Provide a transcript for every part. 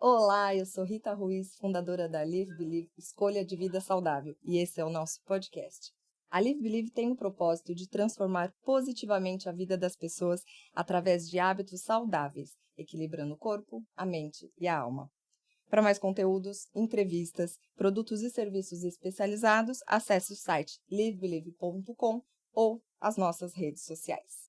Olá, eu sou Rita Ruiz, fundadora da Live Believe, Escolha de Vida Saudável, e esse é o nosso podcast. A Live Believe tem o propósito de transformar positivamente a vida das pessoas através de hábitos saudáveis, equilibrando o corpo, a mente e a alma. Para mais conteúdos, entrevistas, produtos e serviços especializados, acesse o site livebelieve.com ou as nossas redes sociais.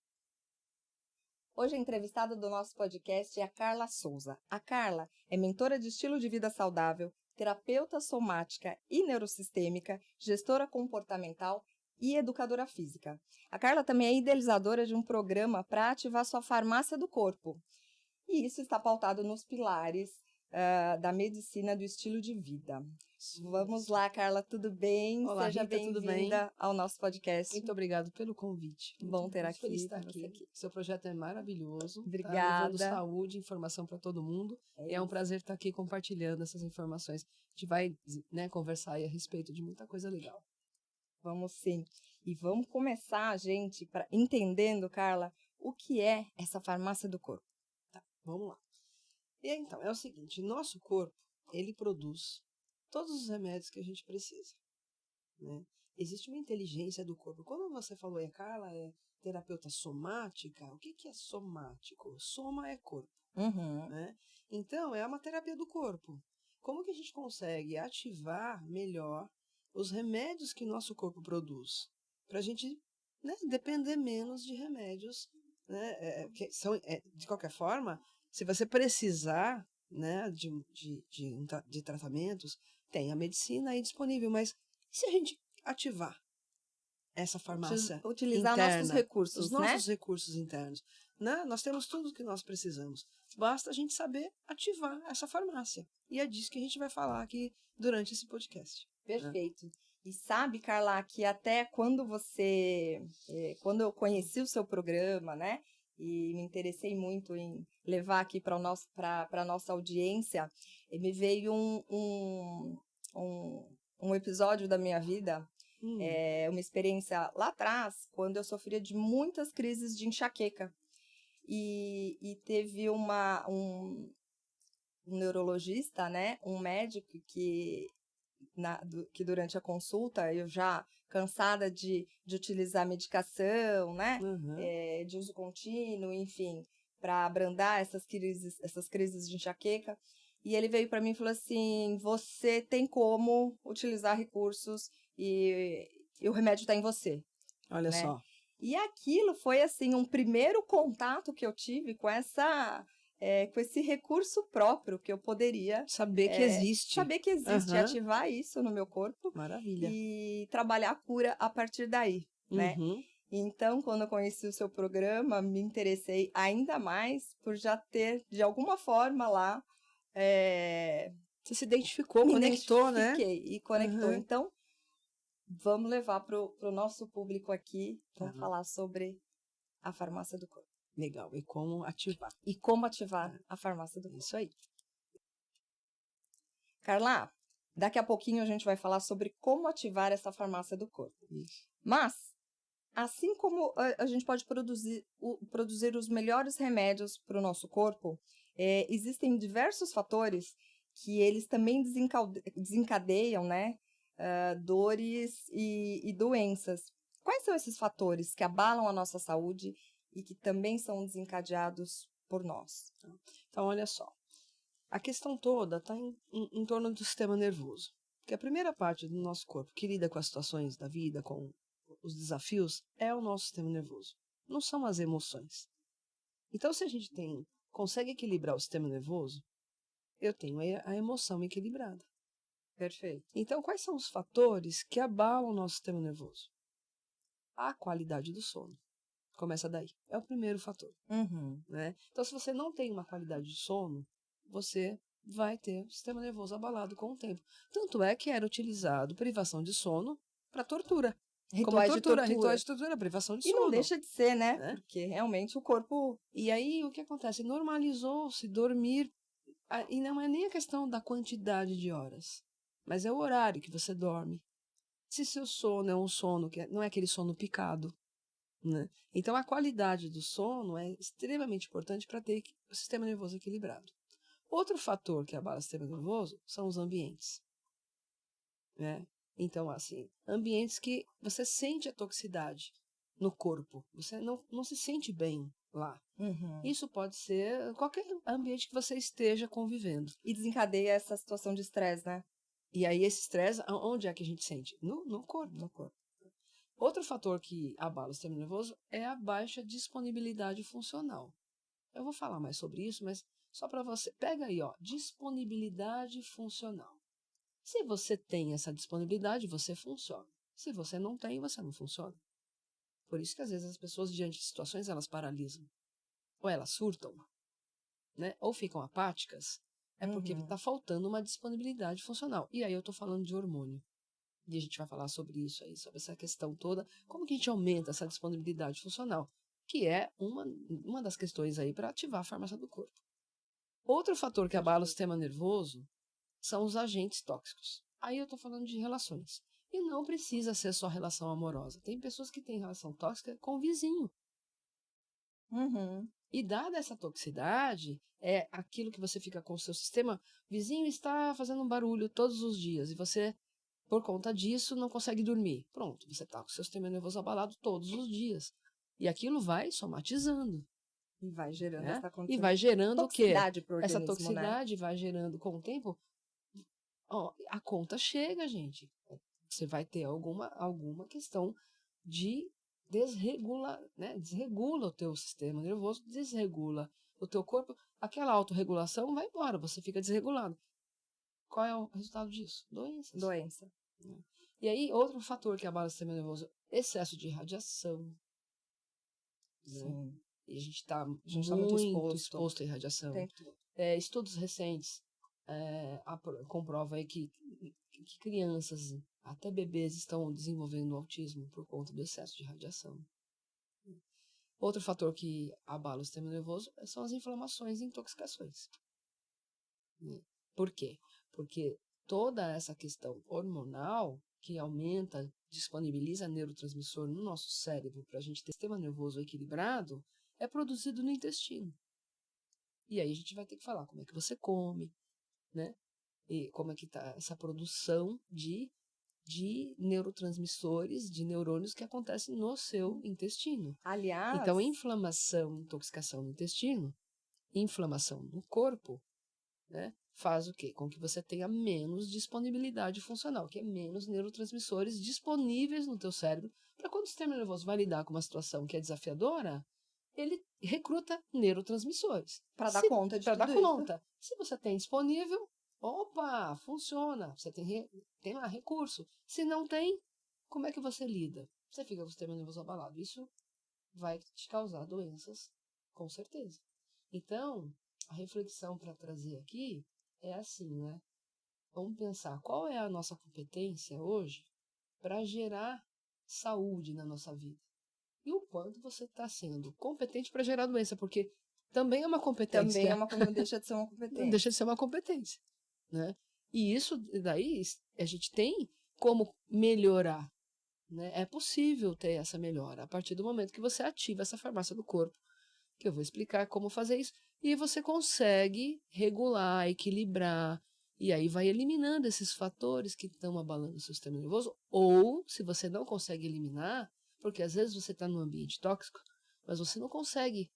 Hoje a entrevistada do nosso podcast é a Carla Souza. A Carla é mentora de estilo de vida saudável, terapeuta somática e neurosistêmica, gestora comportamental e educadora física. A Carla também é idealizadora de um programa para ativar sua farmácia do corpo. E isso está pautado nos pilares da medicina do estilo de vida. Vamos lá, Carla, tudo bem? Olá, Seja Rita, tudo bem? bem-vinda ao nosso podcast. Muito obrigado pelo convite. Bom ter Muito feliz aqui, estar você aqui. Seu projeto é maravilhoso. Obrigada. Tá levando saúde, informação para todo mundo. É um prazer estar aqui compartilhando essas informações. A gente vai, conversar aí a respeito de muita coisa legal. Vamos sim. E vamos começar, gente, entendendo, Carla, o que é essa farmácia do corpo. Tá, vamos lá. E então, é o seguinte, nosso corpo, ele produz todos os remédios que a gente precisa, né? Existe uma inteligência do corpo. Quando você falou, Carla, é terapeuta somática, o que é somático? Soma é corpo, né? Então, é uma terapia do corpo. Como que a gente consegue ativar melhor os remédios que nosso corpo produz? Para a gente, depender menos de remédios, né? De qualquer forma, se você precisar, de tratamentos, tem a medicina aí disponível, mas e se a gente ativar essa farmácia utilizar interna, nossos recursos, os nossos recursos internos, né? Nós temos tudo o que nós precisamos. Basta a gente saber ativar essa farmácia. E é disso que a gente vai falar aqui durante esse podcast. Perfeito. Né? E sabe, Carla, que até quando eu conheci o seu programa, né? E me interessei muito em levar aqui para a nossa audiência, me veio um episódio da minha vida, uma experiência lá atrás, quando eu sofria de muitas crises de enxaqueca. E teve um neurologista, né, um médico que durante a consulta, eu já cansada de utilizar medicação, né, de uso contínuo, enfim, para abrandar essas crises de enxaqueca. E ele veio para mim e falou assim, você tem como utilizar recursos e o remédio está em você. Olha, né? Só. E aquilo foi, assim, um primeiro contato que eu tive com esse recurso próprio que eu poderia... Saber que existe. Ativar isso no meu corpo. Maravilha. E trabalhar a cura a partir daí, né? Então, quando eu conheci o seu programa, me interessei ainda mais por já ter, de alguma forma, lá... Você se identificou, conectou, né? E conectou. Então, vamos levar para o nosso público aqui, vamos falar sobre a farmácia do corpo. Legal, e como ativar. E como ativar a farmácia do corpo. Isso aí. Carla, daqui a pouquinho a gente vai falar sobre como ativar essa farmácia do corpo. Isso. Mas, assim como a gente pode produzir os melhores remédios para o nosso corpo, existem diversos fatores que eles também desencadeiam, né, dores e doenças. Quais são esses fatores que abalam a nossa saúde e que também são desencadeados por nós? Então, olha só. A questão toda está em torno do sistema nervoso. Porque a primeira parte do nosso corpo que lida com as situações da vida, com os desafios, é o nosso sistema nervoso. Não são as emoções. Então, se a gente consegue equilibrar o sistema nervoso, eu tenho a emoção equilibrada. Perfeito. Então, quais são os fatores que abalam o nosso sistema nervoso? A qualidade do sono. Começa daí. É o primeiro fator. Né? Então, se você não tem uma qualidade de sono, você vai ter o sistema nervoso abalado com o tempo. Tanto é que era utilizado privação de sono para tortura. Rituais de tortura, privação de sono. E não deixa de ser, né? Porque realmente o corpo... E aí, o que acontece? Normalizou-se dormir, e não é nem a questão da quantidade de horas, mas é o horário que você dorme. Se seu sono é um sono que não é aquele sono picado, né? Então, a qualidade do sono é extremamente importante para ter o sistema nervoso equilibrado. Outro fator que abala o sistema nervoso são os ambientes, né? Então, assim, ambientes que você sente a toxicidade no corpo, você não se sente bem lá. Uhum. Isso pode ser qualquer ambiente que você esteja convivendo. E desencadeia essa situação de estresse, né? E aí esse estresse, onde é que a gente sente? No corpo. No corpo. Outro fator que abala o sistema nervoso é a baixa disponibilidade funcional. Eu vou falar mais sobre isso, mas só para você. Pega aí, ó, disponibilidade funcional. Se você tem essa disponibilidade, você funciona. Se você não tem, você não funciona. Por isso que às vezes as pessoas, diante de situações, elas paralisam. Ou elas surtam, né? Ou ficam apáticas. É porque está faltando uma disponibilidade funcional. E aí eu estou falando de hormônio. E a gente vai falar sobre isso aí, sobre essa questão toda. Como que a gente aumenta essa disponibilidade funcional? Que é uma das questões aí para ativar a farmácia do corpo. Outro fator que abala o sistema nervoso são os agentes tóxicos. Aí eu estou falando de relações. E não precisa ser só relação amorosa. Tem pessoas que têm relação tóxica com o vizinho. Uhum. E dada essa toxicidade, é aquilo que você fica com o seu sistema, o vizinho está fazendo um barulho todos os dias e você, por conta disso, não consegue dormir. Pronto, você está com o seu sistema nervoso abalado todos os dias. E aquilo vai somatizando. E vai gerando Né? essa E vai gerando o quê? pro organismo, essa toxicidade, né? Vai gerando com o tempo. Ó, a conta chega, gente. Você vai ter alguma questão de né? Desregula o teu sistema nervoso, desregula o teu corpo. Aquela autorregulação vai embora, você fica desregulado. Qual é o resultado disso? Doenças. Doença. E aí, outro fator que abala o sistema nervoso, excesso de radiação. Sim. Né? E a gente está muito exposto à radiação. Estudos recentes comprovam aí que crianças, até bebês, estão desenvolvendo autismo por conta do excesso de radiação. Outro fator que abala o sistema nervoso são as inflamações e intoxicações. Por quê? Porque toda essa questão hormonal que aumenta, disponibiliza neurotransmissor no nosso cérebro para a gente ter sistema nervoso equilibrado, é produzido no intestino. E aí a gente vai ter que falar como é que você come, né? E como é que está essa produção de neurotransmissores, de neurônios que acontecem no seu intestino. Aliás... Então, inflamação, intoxicação no intestino, inflamação no corpo, né, faz o quê? Com que você tenha menos disponibilidade funcional, que é menos neurotransmissores disponíveis no teu cérebro, para quando o sistema nervoso vai lidar com uma situação que é desafiadora, ele recruta neurotransmissores. Para dar conta de tudo isso. Se você tem disponível, opa, funciona, você tem lá recurso. Se não tem, como é que você lida? Você fica com o sistema nervoso abalado. Isso vai te causar doenças, com certeza. Então, a reflexão para trazer aqui é assim, né? Vamos pensar qual é a nossa competência hoje para gerar saúde na nossa vida. E o quanto você está sendo competente para gerar doença, porque também é uma competência. Não deixa de ser uma competência. Não deixa de ser uma competência, né? E isso daí a gente tem como melhorar, né? É possível ter essa melhora a partir do momento que você ativa essa farmácia do corpo, que eu vou explicar como fazer isso, e você consegue regular, equilibrar, e aí vai eliminando esses fatores que estão abalando o seu sistema nervoso, ou se você não consegue eliminar, porque às vezes você está num ambiente tóxico, mas você não consegue.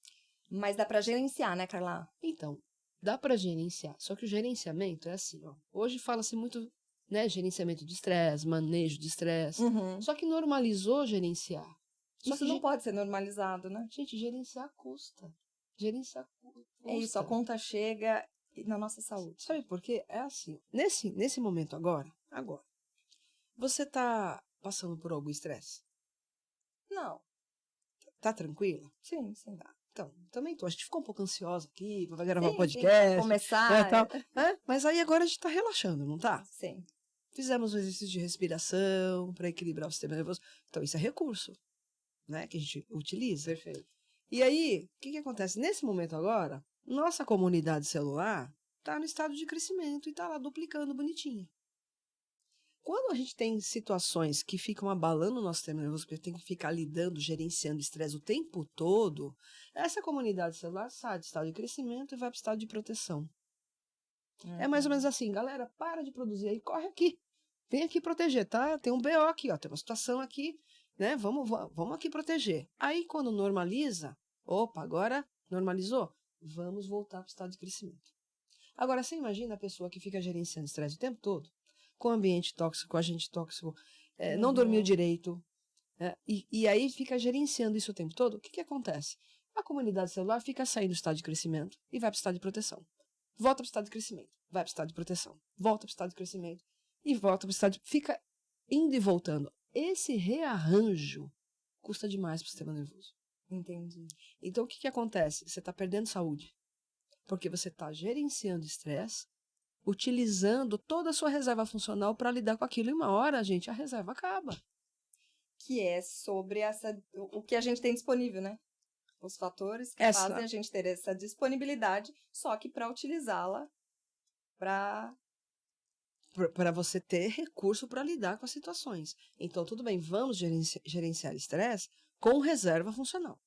Mas dá para gerenciar, né, Carla? Então, dá para gerenciar, só que o gerenciamento é assim, ó. Hoje fala-se muito, né, gerenciamento de estresse, manejo de estresse, só que normalizou gerenciar. Só isso que não pode ser normalizado, né? Gente, gerenciar custa. Gerenciar custa. É isso, a conta chega na nossa saúde. Sabe por quê? É assim, nesse momento agora, você tá passando por algum estresse? Não. Tá tranquila? Sim, sim. Tá. Então, também tô. A gente ficou um pouco ansiosa aqui, vai gravar podcast. Sim. Começar. Né, tal. Mas aí agora a gente tá relaxando, não tá? Sim. Fizemos um exercício de respiração para equilibrar o sistema nervoso. Então, isso é recurso, né? Que a gente utiliza. Perfeito. E aí, o que acontece? Nesse momento agora, nossa comunidade celular tá no estado de crescimento e tá lá duplicando bonitinha. Quando a gente tem situações que ficam abalando o nosso sistema nervoso, porque tem que ficar lidando, gerenciando estresse o tempo todo, essa comunidade celular sai do estado de crescimento e vai para o estado de proteção. É mais ou menos assim, galera, para de produzir aí, corre aqui. Vem aqui proteger, tá? Tem um BO aqui, ó, tem uma situação aqui, né? Vamos aqui proteger. Aí, quando normaliza, opa, agora normalizou, vamos voltar para o estado de crescimento. Agora, você imagina a pessoa que fica gerenciando estresse o tempo todo, com ambiente tóxico, agente tóxico, não dormiu direito, e aí fica gerenciando isso o tempo todo, o que acontece? A comunidade celular fica saindo do estado de crescimento e vai para o estado de proteção. Volta para o estado de crescimento, vai para o estado de proteção. Volta para o estado de crescimento e volta para o estado de... Fica indo e voltando. Esse rearranjo custa demais para o sistema nervoso. Entendi. Então, o que acontece? Você está perdendo saúde. Porque você está gerenciando estresse, utilizando toda a sua reserva funcional para lidar com aquilo. E uma hora, gente, a reserva acaba. Que é sobre o que a gente tem disponível, né? Os fatores que fazem a gente ter essa disponibilidade, só que para utilizá-la para você ter recurso para lidar com as situações. Então, tudo bem, vamos gerenciar estresse com reserva funcional.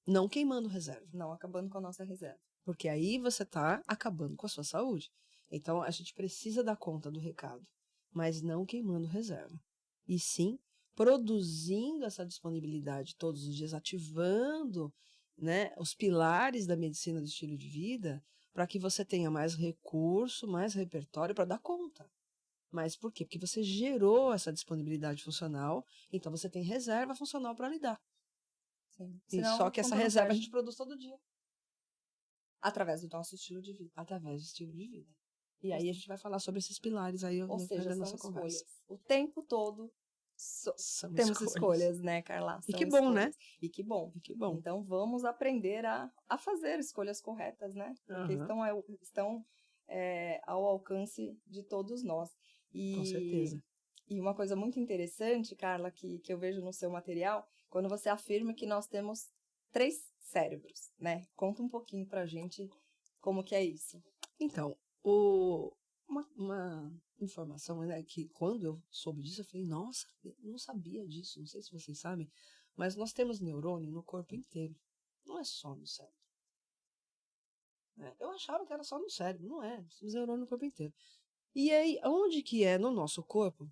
Não queimando reserva. Não acabando com a nossa reserva. Porque aí você está acabando com a sua saúde. Então, a gente precisa dar conta do recado, mas não queimando reserva. E sim, produzindo essa disponibilidade todos os dias, ativando, né, os pilares da medicina do estilo de vida, para que você tenha mais recurso, mais repertório para dar conta. Mas por quê? Porque você gerou essa disponibilidade funcional, então você tem reserva funcional para lidar. Sim. E só que essa reserva a gente produz todo dia. Através do nosso estilo de vida. Através do estilo de vida. E aí a gente vai falar sobre esses pilares aí Ou seja, na são nossa escolhas. conversa. O tempo todo temos escolhas. escolhas, né, Carla? E que bom, escolhas. né? E que bom. E que bom. Então vamos aprender a fazer escolhas corretas, né? Porque estão ao alcance de todos nós. Com certeza. E uma coisa muito interessante, Carla, que eu vejo no seu material, quando você afirma que nós temos 3 cérebros, né? Conta um pouquinho pra gente como que é isso. Então, uma informação, né, que quando eu soube disso, eu falei, nossa, eu não sabia disso, não sei se vocês sabem, mas nós temos neurônio no corpo inteiro, não é só no cérebro. Eu achava que era só no cérebro, não é, nós temos neurônio no corpo inteiro. E aí, onde que é no nosso corpo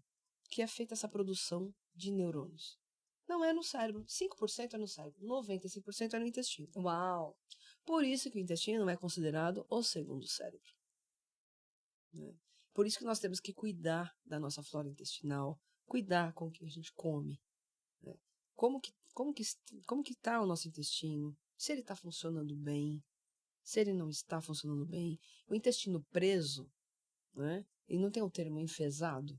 que é feita essa produção de neurônios? Não é no cérebro, 5% é no cérebro, 95% é no intestino. Uau! Por isso que o intestino é considerado o segundo cérebro. Por isso que nós temos que cuidar da nossa flora intestinal, cuidar com o que a gente come. Como que está o nosso intestino? Se ele está funcionando bem, se ele não está funcionando bem. O intestino preso, ele não tem o termo enfesado,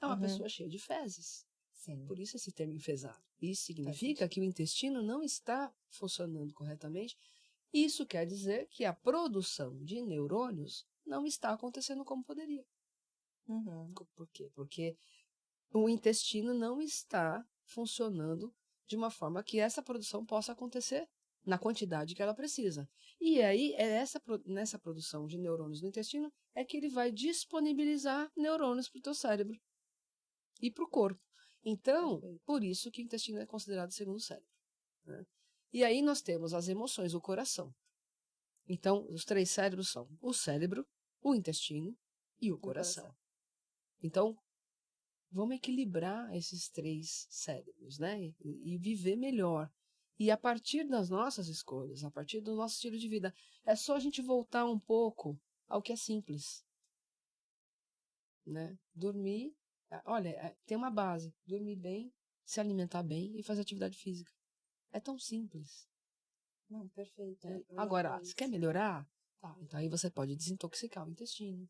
é uma pessoa cheia de fezes. Sim. Por isso esse termo enfesado. Isso significa que o intestino não está funcionando corretamente. Isso quer dizer que a produção de neurônios não está acontecendo como poderia. Por quê? Porque o intestino não está funcionando de uma forma que essa produção possa acontecer na quantidade que ela precisa. E aí, nessa produção de neurônios no intestino, é que ele vai disponibilizar neurônios para o teu cérebro e para o corpo. Então, por isso que o intestino é considerado o segundo cérebro. E aí nós temos as emoções, o coração. Então, os 3 cérebros são o cérebro, o intestino e o coração. Então, vamos equilibrar esses 3 cérebros, né? E viver melhor. E a partir das nossas escolhas, a partir do nosso estilo de vida, é só a gente voltar um pouco ao que é simples. Né? Dormir, olha, tem uma base. Dormir bem, se alimentar bem e fazer atividade física. É tão simples. Não, perfeito. Agora, você quer melhorar? Tá, então aí você pode desintoxicar o intestino.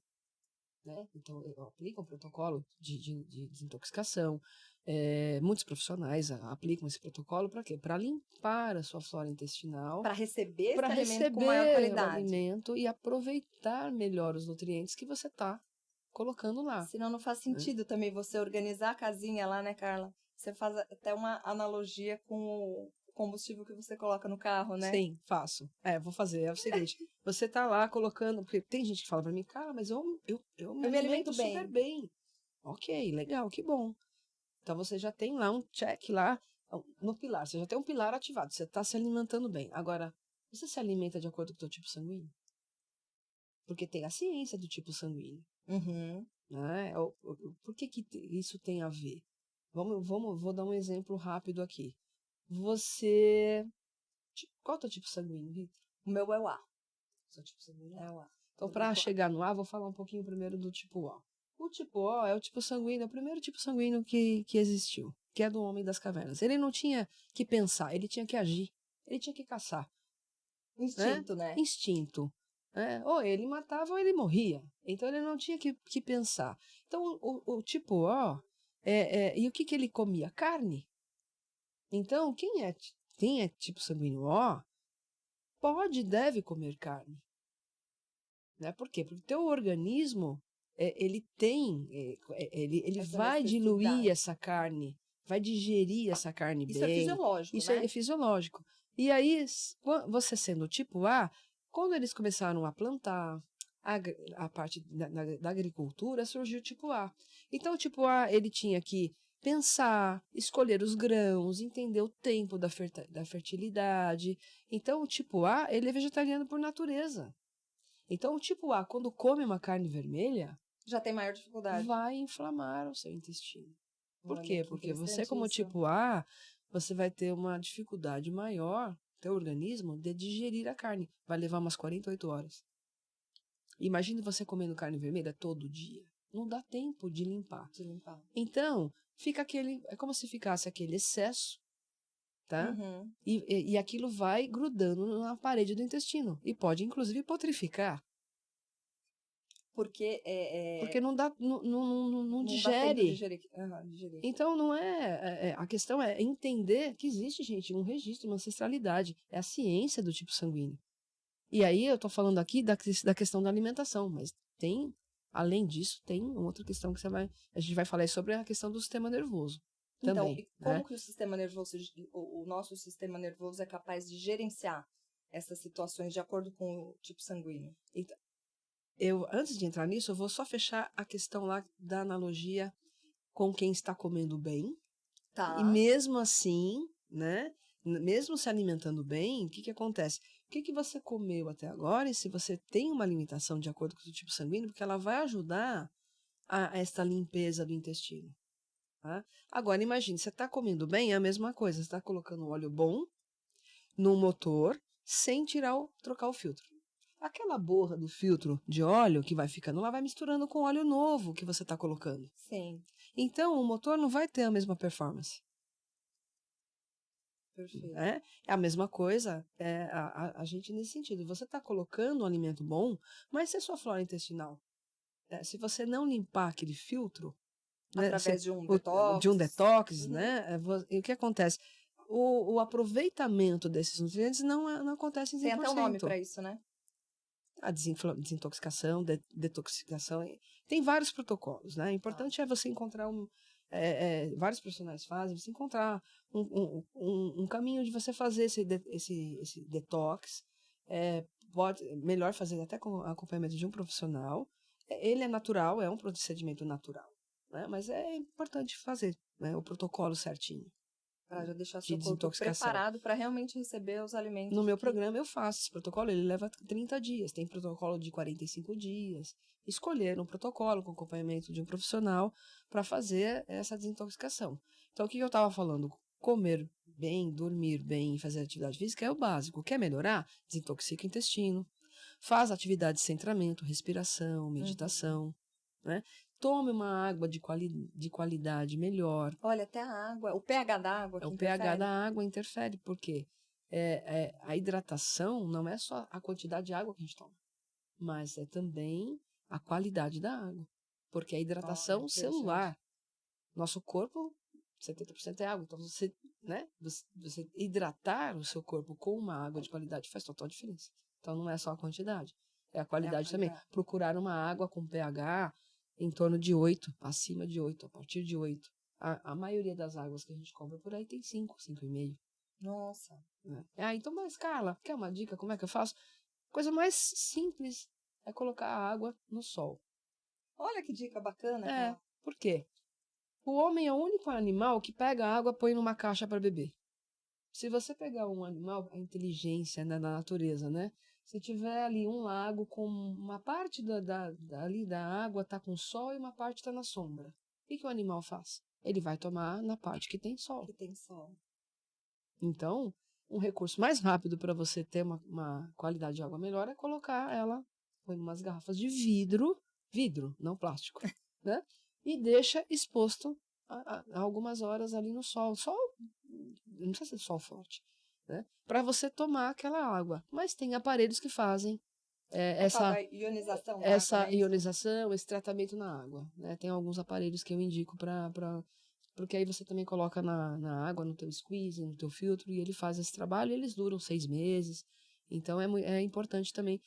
Né? Então, eu aplico um protocolo de desintoxicação. Muitos profissionais aplicam esse protocolo para quê? Para limpar a sua flora intestinal. Para receber esse alimento receber com maior qualidade. O alimento e aproveitar melhor os nutrientes que você está colocando lá. Senão não faz sentido também você organizar a casinha lá, né, Carla? Você faz até uma analogia com o combustível que você coloca no carro, né? Sim, faço. Vou fazer. É o seguinte, você tá lá colocando... Porque tem gente que fala pra mim, cara, mas eu me alimento super bem. Ok, legal, que bom. Então, você já tem lá um check lá no pilar. Você já tem um pilar ativado. Você está se alimentando bem. Agora, você se alimenta de acordo com o seu tipo sanguíneo? Porque tem a ciência do tipo sanguíneo. Uhum. Né? Por que isso tem a ver? Vou dar um exemplo rápido aqui. Qual é o teu tipo sanguíneo, Rita? O meu é o A. Seu tipo sanguíneo É o A. Então, para chegar no A, vou falar um pouquinho primeiro do tipo O. O tipo O é o tipo sanguíneo, é o primeiro tipo sanguíneo que existiu, que é do homem das cavernas. Ele não tinha que pensar, ele tinha que agir, ele tinha que caçar. Instinto, né? Instinto. Ou ele matava ou ele morria. Então ele não tinha que pensar. Então o tipo O, e o que ele comia? Carne. Então quem é tipo sanguíneo O, pode e deve comer carne. Né? Por quê? Porque o teu organismo, ele vai diluir essa carne, vai digerir essa carne bem. Isso é fisiológico, Isso né? é fisiológico. E aí, você sendo tipo A, quando eles começaram a plantar, a parte da agricultura, surgiu o tipo A. Então, o tipo A, ele tinha que pensar, escolher os grãos, entender o tempo da fertilidade. Então, o tipo A, ele é vegetariano por natureza. Então, o tipo A, quando come uma carne vermelha, já tem maior dificuldade. Vai inflamar o seu intestino. Por Olha, quê? que Porque você, como isso. tipo A, você vai ter uma dificuldade maior, teu organismo, de digerir a carne. Vai levar umas 48 horas. Imagine você comendo carne vermelha todo dia. Não dá tempo de limpar. Então, fica é como se ficasse aquele excesso, tá? Uhum. E aquilo vai grudando na parede do intestino. E pode, inclusive, putrificar. Porque Porque não dá, não digere. Dá tempo de digerir. Digerir. Então, não a questão é entender que existe, gente, um registro, uma ancestralidade. É a ciência do tipo sanguíneo. E aí eu estou falando aqui da questão da alimentação, mas além disso, tem outra questão que a gente vai falar sobre a questão do sistema nervoso. Então, também, e como que o sistema nervoso, o nosso sistema nervoso é capaz de gerenciar essas situações de acordo com o tipo sanguíneo? Então, antes de entrar nisso, eu vou só fechar a questão lá da analogia com quem está comendo bem. Tá. E mesmo assim, né? Mesmo se alimentando bem, o que acontece? O que você comeu até agora? E se você tem uma limitação de acordo com o seu tipo sanguíneo, porque ela vai ajudar a essa limpeza do intestino. Tá? Agora, imagine, você está comendo bem, é a mesma coisa. Você está colocando óleo bom no motor sem trocar o filtro. Aquela borra do filtro de óleo que vai ficando lá vai misturando com o óleo novo que você está colocando. Sim. Então, o motor não vai ter a mesma performance. Perfeito. É a mesma coisa, a gente nesse sentido. Você está colocando um alimento bom, mas se a sua flora intestinal, se você não limpar aquele filtro, através de um detox, uhum. Né? E o que acontece? O aproveitamento desses nutrientes não acontece em 100%. Tem até um nome para isso, né? A desintoxicação, detoxificação. Tem vários protocolos, né? O importante é você encontrar vários profissionais fazem, você encontrar um caminho de você fazer esse detox. Melhor fazer até com acompanhamento de um profissional. Ele é natural, é um procedimento natural, né? Mas é importante fazer, né, o protocolo certinho. Para já deixar seu corpo preparado para realmente receber os alimentos. No meu programa eu faço esse protocolo, ele leva 30 dias. Tem protocolo de 45 dias. Escolher um protocolo com acompanhamento de um profissional para fazer essa desintoxicação. Então, o que eu estava falando? Comer bem, dormir bem e fazer atividade física é o básico. Quer melhorar? Desintoxica o intestino. Faz atividade de centramento, respiração, meditação. Né? Tome uma água de qualidade melhor. Olha, até a água, o pH da água que interfere. O pH da água interfere, porque a hidratação não é só a quantidade de água que a gente toma, mas é também a qualidade da água. Porque a hidratação celular, nosso corpo, 70% é água. Então, você hidratar o seu corpo com uma água de qualidade faz total diferença. Então, não é só a quantidade, é a qualidade também. Procurar uma água com pH em torno de 8, acima de 8, a partir de 8. A maioria das águas que a gente compra por aí tem 5, 5,5. Nossa. Então, mas, Carla, quer uma dica? Como é que eu faço? Coisa mais simples é colocar a água no sol. Olha que dica bacana. Por quê? O homem é o único animal que pega a água e põe numa caixa para beber. Se você pegar um animal, a inteligência, né, da natureza, né? Se tiver ali um lago com uma parte ali da água tá com sol e uma parte está na sombra, o que o animal faz? Ele vai tomar na parte que tem sol. Que tem sol. Então, um recurso mais rápido para você ter uma qualidade de água melhor é colocar ela em umas garrafas de vidro, não plástico, né? E deixa exposto a algumas horas ali no sol. Sol, não precisa ser sol forte, né? Para você tomar aquela água. Mas tem aparelhos que fazem Da ionização da água, essa né? ionização, esse tratamento na água, né? Tem alguns aparelhos que eu indico porque aí você também coloca na água, no teu squeeze, no teu filtro, e ele faz esse trabalho, e eles duram 6 meses. Então, é importante também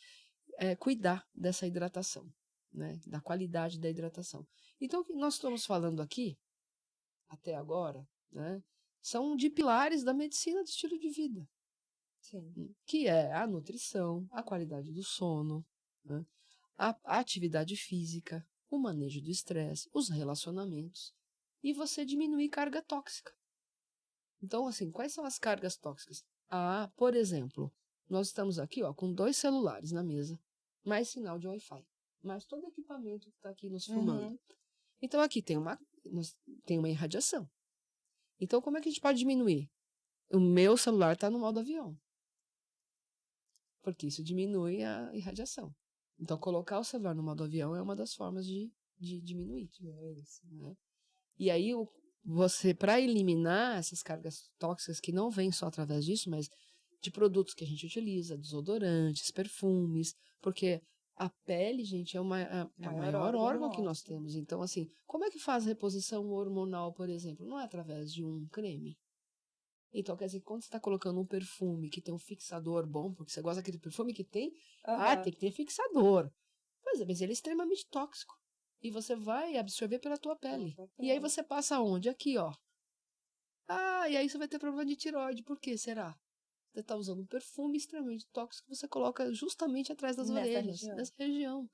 cuidar dessa hidratação, né? Da qualidade da hidratação. Então, o que nós estamos falando aqui, até agora, né? São de pilares da medicina do estilo de vida. Sim. Que é a nutrição, a qualidade do sono, né? A atividade física, o manejo do estresse, os relacionamentos e você diminuir carga tóxica. Então, assim, quais são as cargas tóxicas? Por exemplo, nós estamos aqui com 2 celulares na mesa, mais sinal de Wi-Fi, mais todo equipamento que está aqui nos filmando. Então, aqui tem uma irradiação. Então, como é que a gente pode diminuir? O meu celular está no modo avião, porque isso diminui a irradiação. Então, colocar o celular no modo avião é uma das formas de diminuir isso, né? E aí, você, para eliminar essas cargas tóxicas que não vêm só através disso, mas de produtos que a gente utiliza, desodorantes, perfumes, porque a pele, gente, é o maior órgão que nós temos. Então, assim, como é que faz reposição hormonal, por exemplo? Não é através de um creme. Então, quer dizer, quando você está colocando um perfume que tem um fixador bom, porque você gosta daquele perfume que tem, tem que ter fixador. Pois é, mas ele é extremamente tóxico. E você vai absorver pela tua pele. E aí você passa onde? Aqui, ó. E aí você vai ter problema de tireoide. Por que será? Você está usando um perfume extremamente tóxico que você coloca justamente atrás das orelhas, nessa região.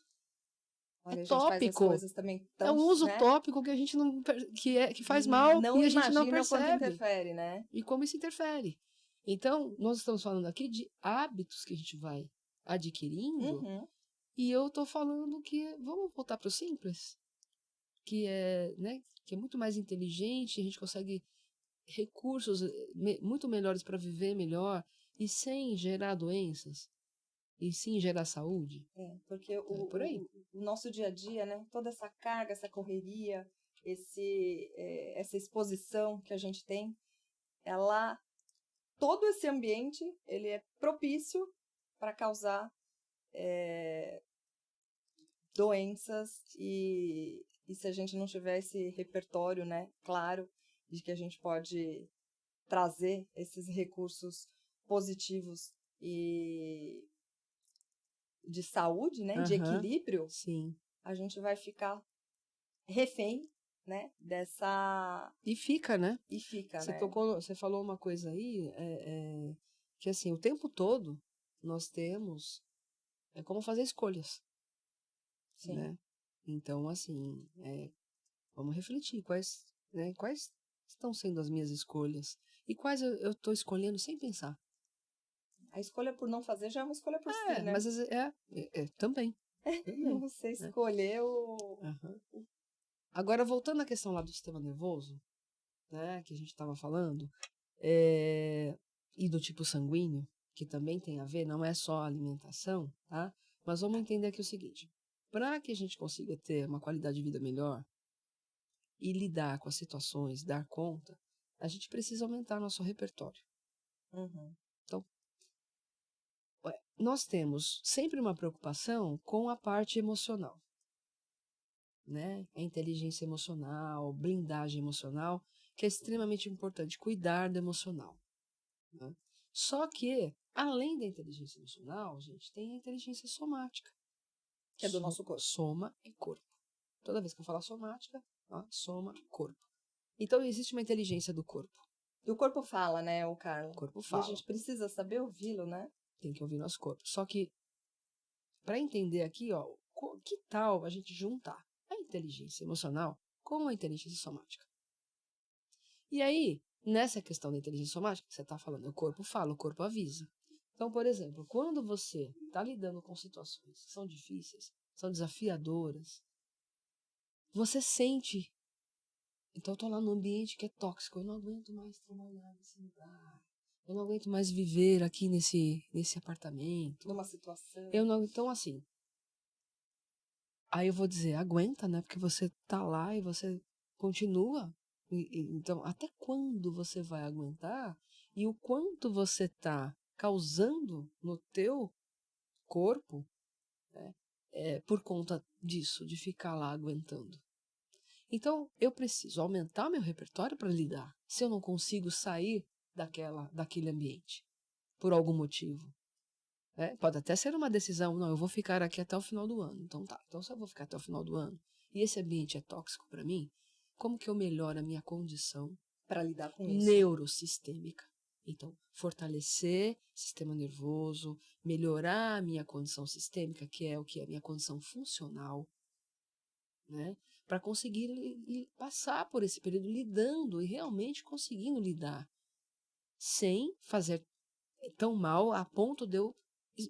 Olha, É a gente faz as tópico. coisas também tão, É um uso né? tópico que a gente não que faz mal Não e a gente não imagina o quanto percebe. interfere, né? E como isso interfere. Então, nós estamos falando aqui de hábitos que a gente vai adquirindo. E eu estou falando que vamos voltar para o simples, que é muito mais inteligente, a gente consegue recursos muito melhores para viver melhor e sem gerar doenças e sim gerar saúde. Porque Por aí. o nosso dia a dia, né? Toda essa carga, essa correria, essa exposição que a gente tem, todo esse ambiente, ele é propício para causar doenças e se a gente não tiver esse repertório, né, claro, de que a gente pode trazer esses recursos positivos e de saúde, né, de equilíbrio, sim. A gente vai ficar refém, né, dessa... E fica, né? né? Você falou uma coisa aí, que assim, o tempo todo nós temos como fazer escolhas. Sim. Né? Então, assim, vamos refletir quais estão sendo as minhas escolhas e quais eu estou escolhendo sem pensar. A escolha por não fazer já é uma escolha por si, né? Mas também. Você escolheu... Agora, voltando à questão lá do sistema nervoso, né, que a gente estava falando, e do tipo sanguíneo, que também tem a ver, não é só a alimentação, tá? Mas vamos entender aqui o seguinte, para que a gente consiga ter uma qualidade de vida melhor e lidar com as situações, dar conta, a gente precisa aumentar nosso repertório. Então, nós temos sempre uma preocupação com a parte emocional, né? A inteligência emocional, blindagem emocional, que é extremamente importante, cuidar do emocional. Né? Só que, além da inteligência emocional, gente, tem a inteligência somática. Que é do nosso corpo. Soma e corpo. Toda vez que eu falar somática, soma, corpo. Então, existe uma inteligência do corpo. E o corpo fala, né, o Carlos? O corpo fala. E a gente precisa saber ouvi-lo, né? Tem que ouvir nosso corpo. Só que, para entender aqui, que tal a gente juntar a inteligência emocional com a inteligência somática? E aí, nessa questão da inteligência somática, que você está falando, o corpo fala, o corpo avisa. Então, por exemplo, quando você está lidando com situações que são difíceis, são desafiadoras, você sente. Então, eu estou lá num ambiente que é tóxico, eu não aguento mais trabalhar nesse lugar, eu não aguento mais viver aqui nesse apartamento. Numa situação. Então, assim, aí eu vou dizer, aguenta, né? Porque você tá lá e você continua. Então, até quando você vai aguentar e o quanto você tá causando no teu corpo, né, por conta disso, de ficar lá aguentando. Então, eu preciso aumentar meu repertório para lidar, se eu não consigo sair daquele ambiente, por algum motivo. Pode até ser uma decisão, não, eu vou ficar aqui até o final do ano. Então tá, então se eu vou ficar até o final do ano, e esse ambiente é tóxico para mim, como que eu melhoro a minha condição para lidar com isso? Neurosistêmica. Então, fortalecer o sistema nervoso, melhorar a minha condição sistêmica, que é o que é a minha condição funcional, né? Para conseguir passar por esse período lidando e realmente conseguindo lidar, sem fazer tão mal a ponto de eu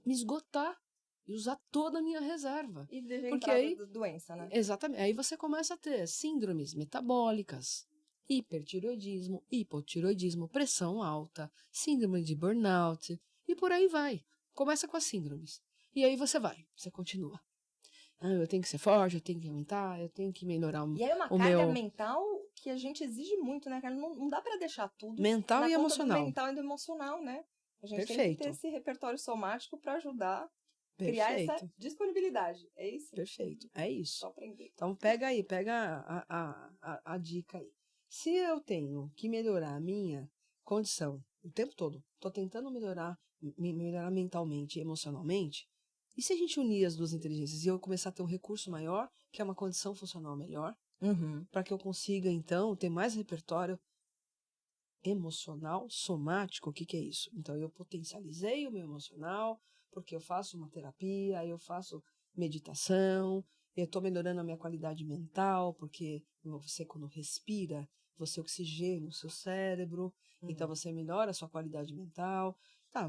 me esgotar e usar toda a minha reserva. E de porque entrada aí, da doença, né? Exatamente. Aí você começa a ter síndromes metabólicas, hipertireoidismo, hipotireoidismo, pressão alta, síndrome de burnout, e por aí vai. Começa com as síndromes. E aí você continua. Eu tenho que ser forte, eu tenho que aumentar, eu tenho que melhorar o meu... E aí é uma carga mental que a gente exige muito, né, cara? Não dá para deixar tudo mental na e conta emocional. do mental e do emocional, né? A gente Perfeito. tem que ter esse repertório somático para ajudar criar essa disponibilidade. É isso? Perfeito. É isso. Só aprender. Então pega a dica aí. Se eu tenho que melhorar a minha condição o tempo todo, estou tentando melhorar mentalmente e emocionalmente, e se a gente unir as duas inteligências e eu começar a ter um recurso maior, que é uma condição funcional melhor, para que eu consiga, então, ter mais repertório emocional, somático, o que é isso? Então, eu potencializei o meu emocional, porque eu faço uma terapia, eu faço meditação, eu estou melhorando a minha qualidade mental, porque você, quando respira, você oxigena o seu cérebro, então você melhora a sua qualidade mental. Tá,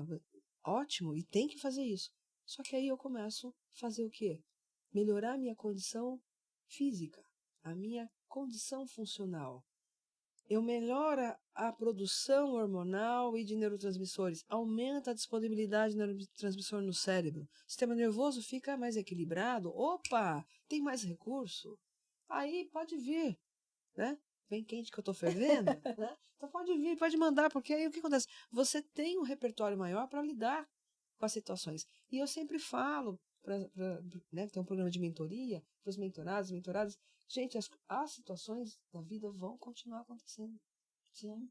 ótimo, e tem que fazer isso. Só que aí eu começo a fazer o quê? Melhorar a minha condição física, a minha condição funcional. Eu melhoro a produção hormonal e de neurotransmissores, aumenta a disponibilidade de neurotransmissor no cérebro, o sistema nervoso fica mais equilibrado, opa, tem mais recurso, aí pode vir, né? Bem quente que eu estou fervendo, né? Então pode vir, pode mandar, porque aí o que acontece? Você tem um repertório maior para lidar com as situações. E eu sempre falo, né, tem um programa de mentoria, para os mentoradas, gente, as situações da vida vão continuar acontecendo. Sim.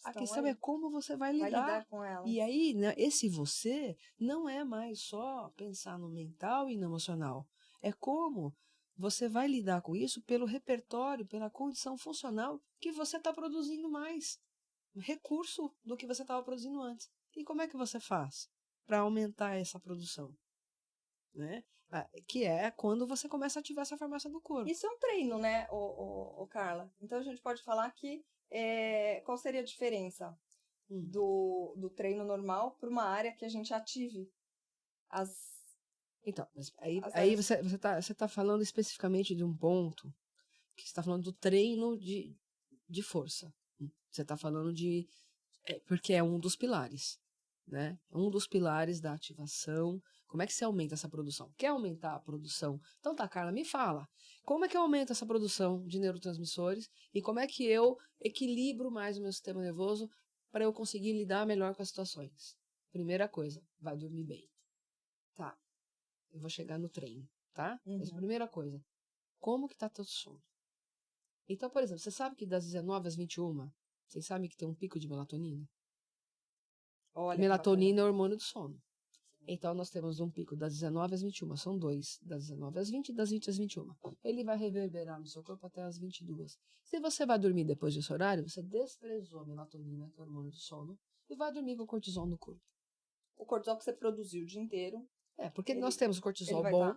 A questão é como você vai lidar com elas. E aí, né, esse você não é mais só pensar no mental e no emocional. É como você vai lidar com isso pelo repertório, pela condição funcional que você está produzindo mais recurso do que você estava produzindo antes. E como é que você faz para aumentar essa produção? Né? Que é quando você começa a ativar essa farmácia do corpo. Isso é um treino, né, Carla? Então a gente pode falar que qual seria a diferença do treino normal para uma área que a gente ative as... Então, mas aí você tá falando especificamente de um ponto que você está falando do treino de força. Você está falando porque é um dos pilares, né? Um dos pilares da ativação. Como é que você aumenta essa produção? Quer aumentar a produção? Então tá, Carla, me fala. Como é que eu aumento essa produção de neurotransmissores e como é que eu equilibro mais o meu sistema nervoso para eu conseguir lidar melhor com as situações? Primeira coisa, vai dormir bem. Tá, eu vou chegar no treino, tá? Mas primeira coisa, como que tá teu sono? Então, por exemplo, você sabe que das 19 às 21, vocês sabem que tem um pico de melatonina? Olha, melatonina é o hormônio do sono. Então, nós temos um pico das 19 às 21. São dois, das 19 às 20 e das 20 às 21. Ele vai reverberar no seu corpo até às 22. Se você vai dormir depois desse horário, você desprezou a melatonina, que é o hormônio do sono, e vai dormir com o cortisol no corpo. O cortisol que você produziu o dia inteiro. Porque nós temos o cortisol bom,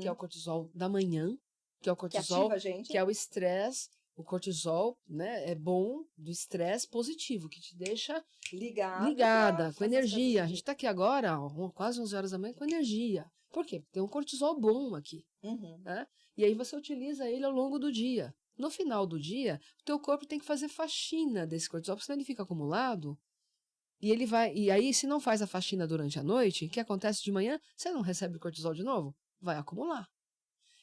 que é o cortisol da manhã, que é o cortisol, que é o estresse, O cortisol, né, é bom do estresse positivo, que te deixa Ligada com energia. A gente está aqui agora, ó, quase 11 horas da manhã, com energia. Por quê? Porque tem um cortisol bom aqui. Né? E aí você utiliza ele ao longo do dia. No final do dia, o teu corpo tem que fazer faxina desse cortisol, porque senão ele fica acumulado. E ele vai. E aí, se não faz a faxina durante a noite, o que acontece de manhã? Você não recebe cortisol de novo? Vai acumular.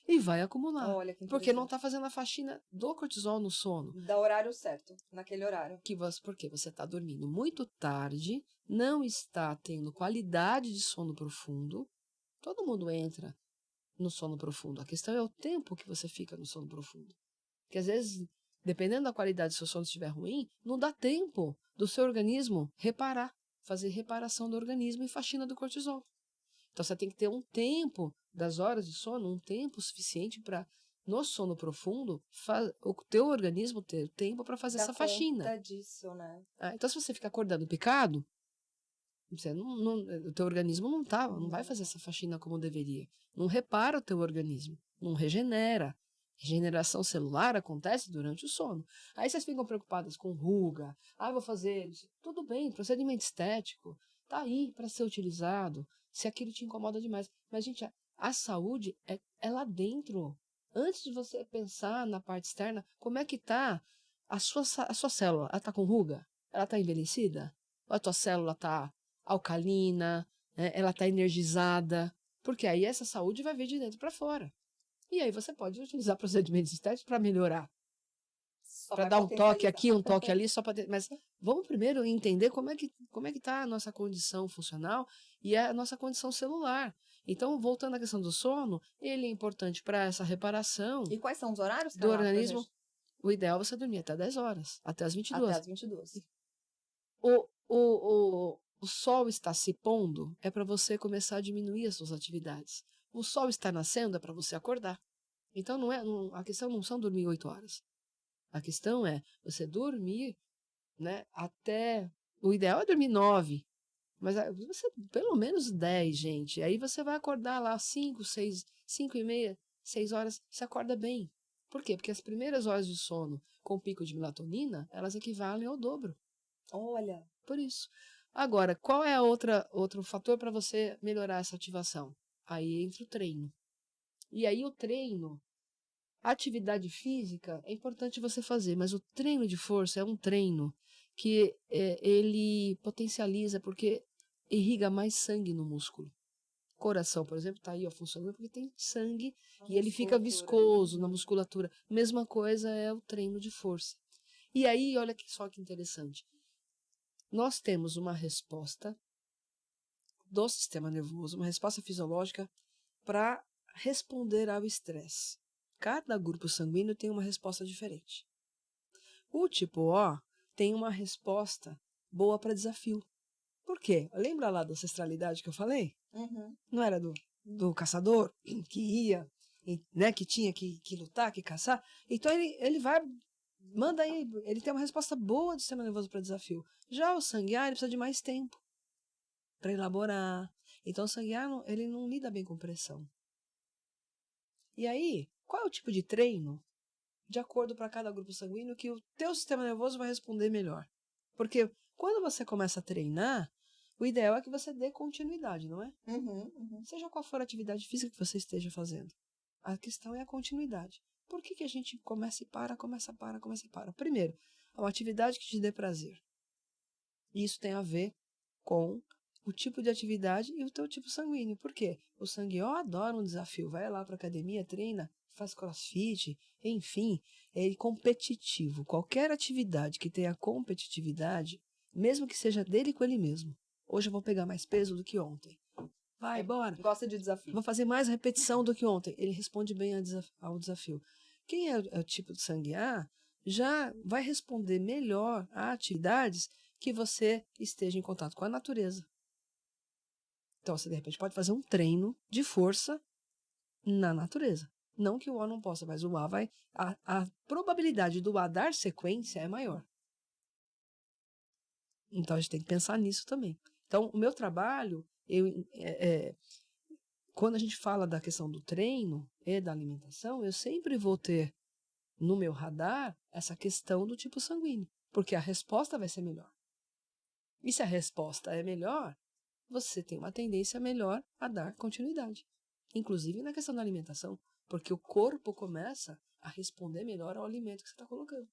E vai acumular. Olha que Porque não interessante. está fazendo a faxina do cortisol no sono. Dá horário certo, naquele horário. Porque você está dormindo muito tarde, não está tendo qualidade de sono profundo. Todo mundo entra no sono profundo. A questão é o tempo que você fica no sono profundo. Porque às vezes, dependendo da qualidade, se o sono estiver ruim, não dá tempo do seu organismo reparar, fazer reparação do organismo e faxina do cortisol. Então você tem que ter um tempo das horas de sono, um tempo suficiente para, no sono profundo, o teu organismo ter tempo para fazer essa faxina. Dá conta disso, né? Então se você fica acordando picado, você o teu organismo não vai fazer essa faxina como deveria. Não repara o teu organismo, não regenera. Regeneração celular acontece durante o sono. Aí vocês ficam preocupadas com ruga. Vou fazer isso. Tudo bem, procedimento estético. Tá aí para ser utilizado, se aquilo te incomoda demais. Mas, gente, a saúde é lá dentro. Antes de você pensar na parte externa, como é que tá a sua célula? Ela tá com ruga? Ela tá envelhecida? Ou a tua célula tá alcalina? Né? Ela tá energizada? Porque aí essa saúde vai vir de dentro para fora. E aí você pode utilizar procedimentos estéticos para melhorar. Para dar um toque aqui, um toque ali, só para. Mas vamos primeiro entender como é que está a nossa condição funcional e a nossa condição celular. Então, voltando à questão do sono, ele é importante para essa reparação. E quais são os horários do organismo? O ideal é você dormir até 10 horas, até as 22. Até as 22. O sol está se pondo, é para você começar a diminuir as suas atividades. O sol está nascendo, é para você acordar. Então, a questão não são dormir 8 horas. A questão é você dormir, né, até... O ideal é dormir 9, mas você pelo menos 10, gente. Aí você vai acordar lá 5, 6, 5 e meia, 6 horas, você acorda bem. Por quê? Porque as primeiras horas de sono com pico de melatonina, elas equivalem ao dobro. Olha. Por isso. Agora, qual é outro fator para você melhorar essa ativação? Aí entra o treino. E aí o treino... Atividade física é importante você fazer, mas o treino de força é um treino que ele potencializa porque irriga mais sangue no músculo. Coração, por exemplo, está aí funcionando porque tem sangue e ele fica viscoso na musculatura. Mesma coisa é o treino de força. E aí, olha só que interessante. Nós temos uma resposta do sistema nervoso, uma resposta fisiológica para responder ao estresse. Cada grupo sanguíneo tem uma resposta diferente. O tipo O tem uma resposta boa para desafio. Por quê? Lembra lá da ancestralidade que eu falei? Não era do caçador que ia, né, que tinha que lutar, que caçar? Então ele vai, manda aí, ele tem uma resposta boa do sistema nervoso para desafio. Já o sanguíneo precisa de mais tempo para elaborar. Então o sanguíneo ele não lida bem com pressão. E aí, qual é o tipo de treino, de acordo para cada grupo sanguíneo, que o teu sistema nervoso vai responder melhor? Porque quando você começa a treinar, o ideal é que você dê continuidade, não é? Seja qual for a atividade física que você esteja fazendo. A questão é a continuidade. Por que a gente começa e para, começa e para? Primeiro, é uma atividade que te dê prazer. Isso tem a ver com o tipo de atividade e o teu tipo sanguíneo. Por quê? O sangue adora um desafio. Vai lá para a academia, treina, faz crossfit, enfim, é competitivo. Qualquer atividade que tenha competitividade, mesmo que seja dele com ele mesmo. Hoje eu vou pegar mais peso do que ontem. Vai, bora. Gosta de desafio. Vou fazer mais repetição do que ontem. Ele responde bem ao desafio. Quem é o tipo de sangue A já vai responder melhor a atividades que você esteja em contato com a natureza. Então, você, de repente, pode fazer um treino de força na natureza. Não que o A não possa, mas o A vai... A probabilidade do A dar sequência é maior. Então, a gente tem que pensar nisso também. Então, o meu trabalho, quando a gente fala da questão do treino e da alimentação, eu sempre vou ter no meu radar essa questão do tipo sanguíneo, porque a resposta vai ser melhor. E se a resposta é melhor, você tem uma tendência melhor a dar continuidade, inclusive na questão da alimentação, porque o corpo começa a responder melhor ao alimento que você está colocando.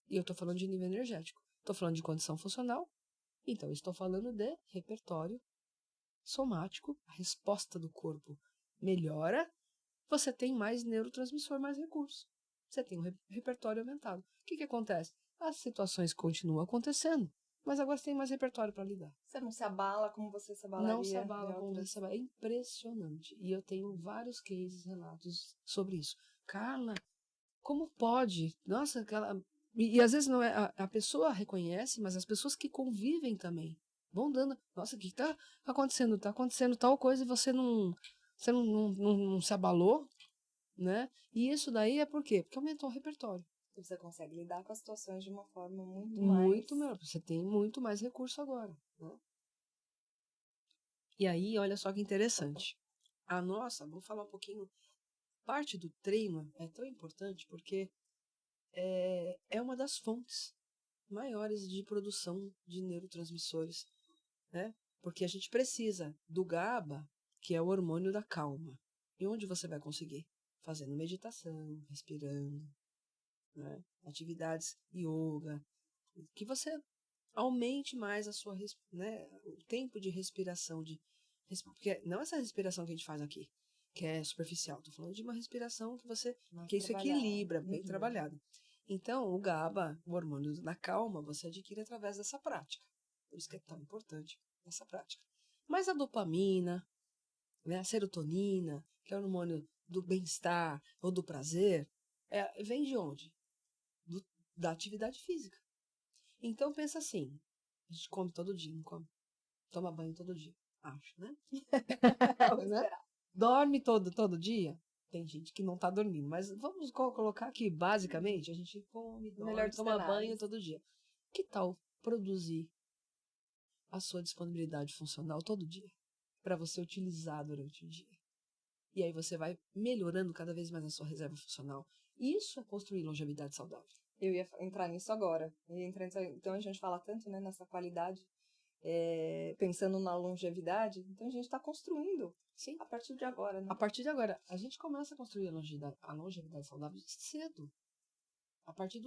E eu estou falando de nível energético, estou falando de condição funcional, então estou falando de repertório somático, a resposta do corpo melhora, você tem mais neurotransmissor, mais recursos. Você tem um repertório aumentado. O que acontece? As situações continuam acontecendo, mas agora você tem mais repertório para lidar. Você não se abala como você se abalaria. Não se abala como outras... você se abala. É impressionante. E eu tenho vários cases, relatos sobre isso. Carla, como pode? Nossa, aquela... E às vezes não é a pessoa reconhece, mas as pessoas que convivem também vão dando. Nossa, o que está acontecendo? Está acontecendo tal coisa e você não se abalou, né? E isso daí é por quê? Porque aumentou o repertório. Você consegue lidar com as situações de uma forma muito melhor. Você tem muito mais recurso agora, né? E aí, olha só que interessante. A nossa, vou falar um pouquinho. Parte do treino é tão importante porque é uma das fontes maiores de produção de neurotransmissores, né? Porque a gente precisa do GABA, que é o hormônio da calma. E onde você vai conseguir? Fazendo meditação, respirando, né? Atividades yoga, que você aumente mais a sua, né, o tempo de respiração, porque não essa respiração que a gente faz aqui, que é superficial, estou falando de uma respiração que você, que isso equilibra, bem trabalhado. Então, o GABA, o hormônio da calma, você adquire através dessa prática. Por isso que é tão importante essa prática. Mas a dopamina, né, a serotonina, que é o hormônio do bem-estar ou do prazer, vem de onde? Da atividade física. Então, pensa assim, a gente come todo dia, não come? Toma banho todo dia, acho, né? Né? Dorme todo dia? Tem gente que não está dormindo, mas vamos colocar que, basicamente, a gente come, dorme, toma banho todo dia. Que tal produzir a sua disponibilidade funcional todo dia, para você utilizar durante o dia? E aí você vai melhorando cada vez mais a sua reserva funcional. Isso é construir longevidade saudável. Eu ia entrar nisso agora. Então a gente fala tanto, né, nessa qualidade, pensando na longevidade, então a gente está construindo. Sim. A partir de agora, né? A partir de agora, a gente começa a construir a longevidade saudável cedo. A partir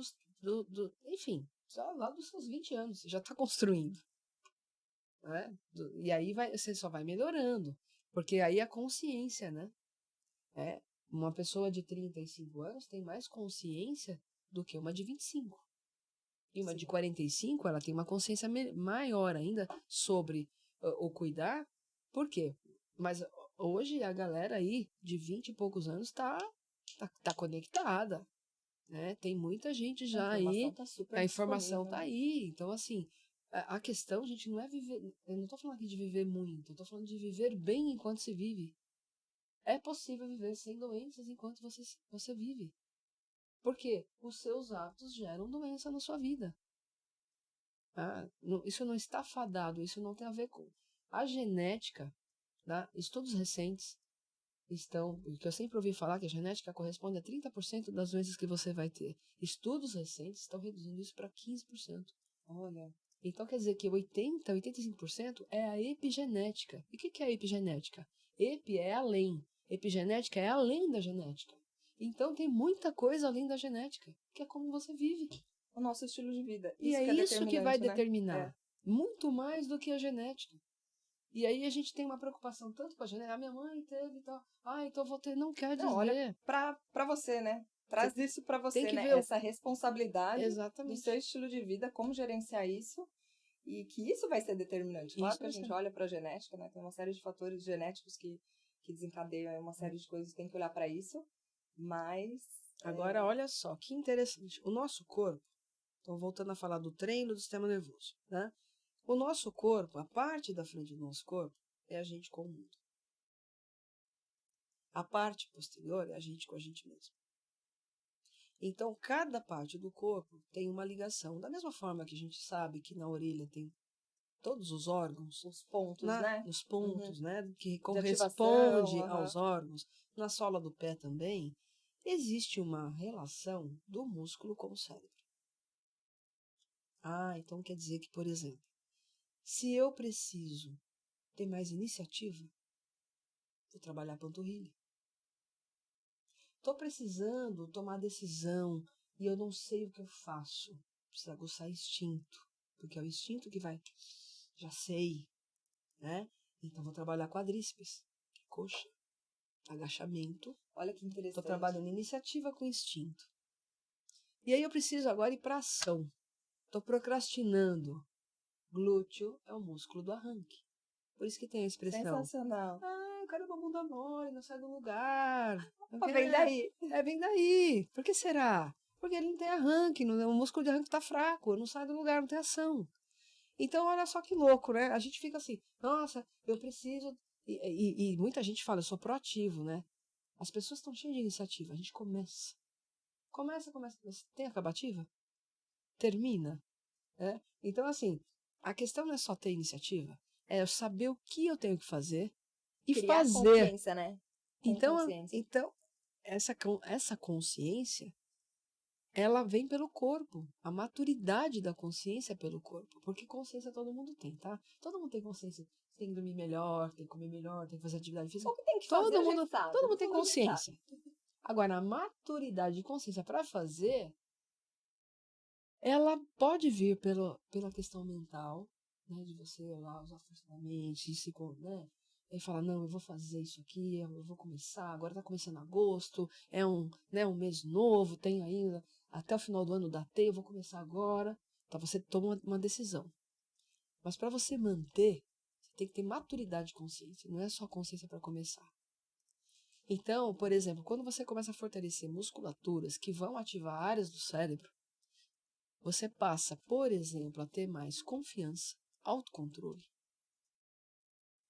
enfim, só lá dos seus 20 anos, você já está construindo. Né? E aí você só vai melhorando. Porque aí a consciência, né? Uma pessoa de 35 anos tem mais consciência do que uma de 25. E uma de 45, ela tem uma consciência maior ainda sobre o cuidar. Por quê? Mas hoje a galera aí de 20 e poucos anos tá conectada, né? Tem muita gente já aí, a informação tá aí. Então, assim, a questão, gente, não é viver, eu não tô falando aqui de viver muito, eu tô falando de viver bem enquanto se vive. É possível viver sem doenças enquanto você vive. Porque os seus atos geram doença na sua vida. Isso não está fadado, isso não tem a ver com a genética. Né? Estudos recentes que eu sempre ouvi falar que a genética corresponde a 30% das doenças que você vai ter. Estudos recentes estão reduzindo isso para 15%. Olha. Então quer dizer que 85% é a epigenética. E o que é a epigenética? Epi é além. Epigenética é além da genética. Então tem muita coisa além da genética, que é como você vive. O nosso estilo de vida. E é isso que vai determinar. Muito mais do que a genética. E aí a gente tem uma preocupação tanto com a genética. A minha mãe teve e tal. Então vou ter. Não quer dizer. Não, olha, pra você, né? Traz isso pra você, tem que né? ver essa responsabilidade Exatamente. do seu estilo de vida, como gerenciar isso. E que isso vai ser determinante. Claro que a gente olha pra genética, né? Tem uma série de fatores genéticos que desencadeiam uma série de coisas. Tem que olhar pra isso. Mas... Agora, olha só, que interessante. O nosso corpo, então voltando a falar do treino do sistema nervoso, né? O nosso corpo, a parte da frente do nosso corpo, é a gente com o mundo. A parte posterior é a gente com a gente mesmo. Então, cada parte do corpo tem uma ligação. Da mesma forma que a gente sabe que na orelha tem todos os órgãos. Os pontos, né? Os pontos, né? Que corresponde corresponde aos órgãos. Na sola do pé também. existe uma relação do músculo com o cérebro. Então quer dizer que, por exemplo, se eu preciso ter mais iniciativa, vou trabalhar a panturrilha. Estou precisando tomar decisão e eu não sei o que eu faço. Preciso aguçar instinto, porque é o instinto que vai, já sei, né? Então vou trabalhar quadríceps, coxa, agachamento. Olha que interessante. Estou trabalhando iniciativa com instinto. E aí eu preciso agora ir para ação. Estou procrastinando. Glúteo é o músculo do arranque. Por isso que tem a expressão. Sensacional. Eu quero uma bunda mole, não sai do lugar. Vem daí. Vem daí. Por que será? Porque ele não tem arranque, o músculo de arranque está fraco, não sai do lugar, não tem ação. Então, olha só que louco, né? A gente fica assim, nossa, eu preciso... E muita gente fala, eu sou proativo, né? As pessoas estão cheias de iniciativa. A gente começa. Começa. Tem acabativa? Termina. Né? Então, assim, a questão não é só ter iniciativa, é eu saber o que eu tenho que fazer e criar fazer. Consciência, né? Então essa consciência, ela vem pelo corpo. A maturidade da consciência é pelo corpo. Porque consciência todo mundo tem, tá? Todo mundo tem consciência. Tem que dormir melhor, tem que comer melhor, tem que fazer atividade física. O que tem que fazer, todo mundo tem consciência. Agora, a maturidade de consciência para fazer, ela pode vir pela questão mental, né? De você olhar os afetos da mente, né? E falar, não, eu vou fazer isso aqui, eu vou começar, agora está começando agosto, é um mês novo, tem ainda, até o final do ano dá tempo, eu vou começar agora. Então você toma uma decisão. Mas para você manter, você tem que ter maturidade de consciência, não é só consciência para começar. Então, por exemplo, quando você começa a fortalecer musculaturas que vão ativar áreas do cérebro, você passa, por exemplo, a ter mais confiança, autocontrole,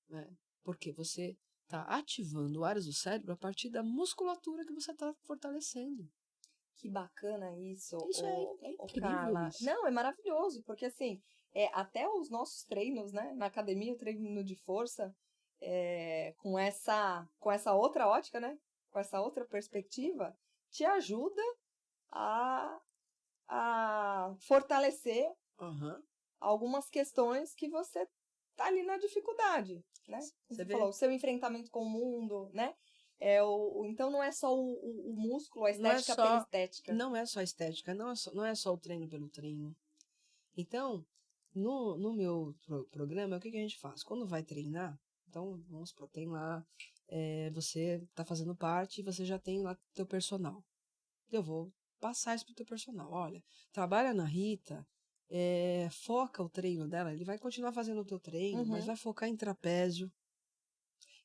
né? Porque você está ativando áreas do cérebro a partir da musculatura que você está fortalecendo. Que bacana isso. Isso é incrível, Carla. isso. Não, é maravilhoso, porque assim, até os nossos treinos, né? Na academia, o treino de força, com essa outra ótica, né? Com essa outra perspectiva, te ajuda a fortalecer algumas questões que você tá ali na dificuldade, né? Você falou, o seu enfrentamento com o mundo, né? Então não é só o músculo, a estética pela estética. Não é só estética, não é só o treino pelo treino. Então, no meu programa, o que a gente faz? Quando vai treinar, então, vamos supor, tem lá, você está fazendo parte e você já tem lá teu personal. Eu vou passar isso pro teu personal. Olha, trabalha na Rita, foca o treino dela, ele vai continuar fazendo o teu treino, mas vai focar em trapézio,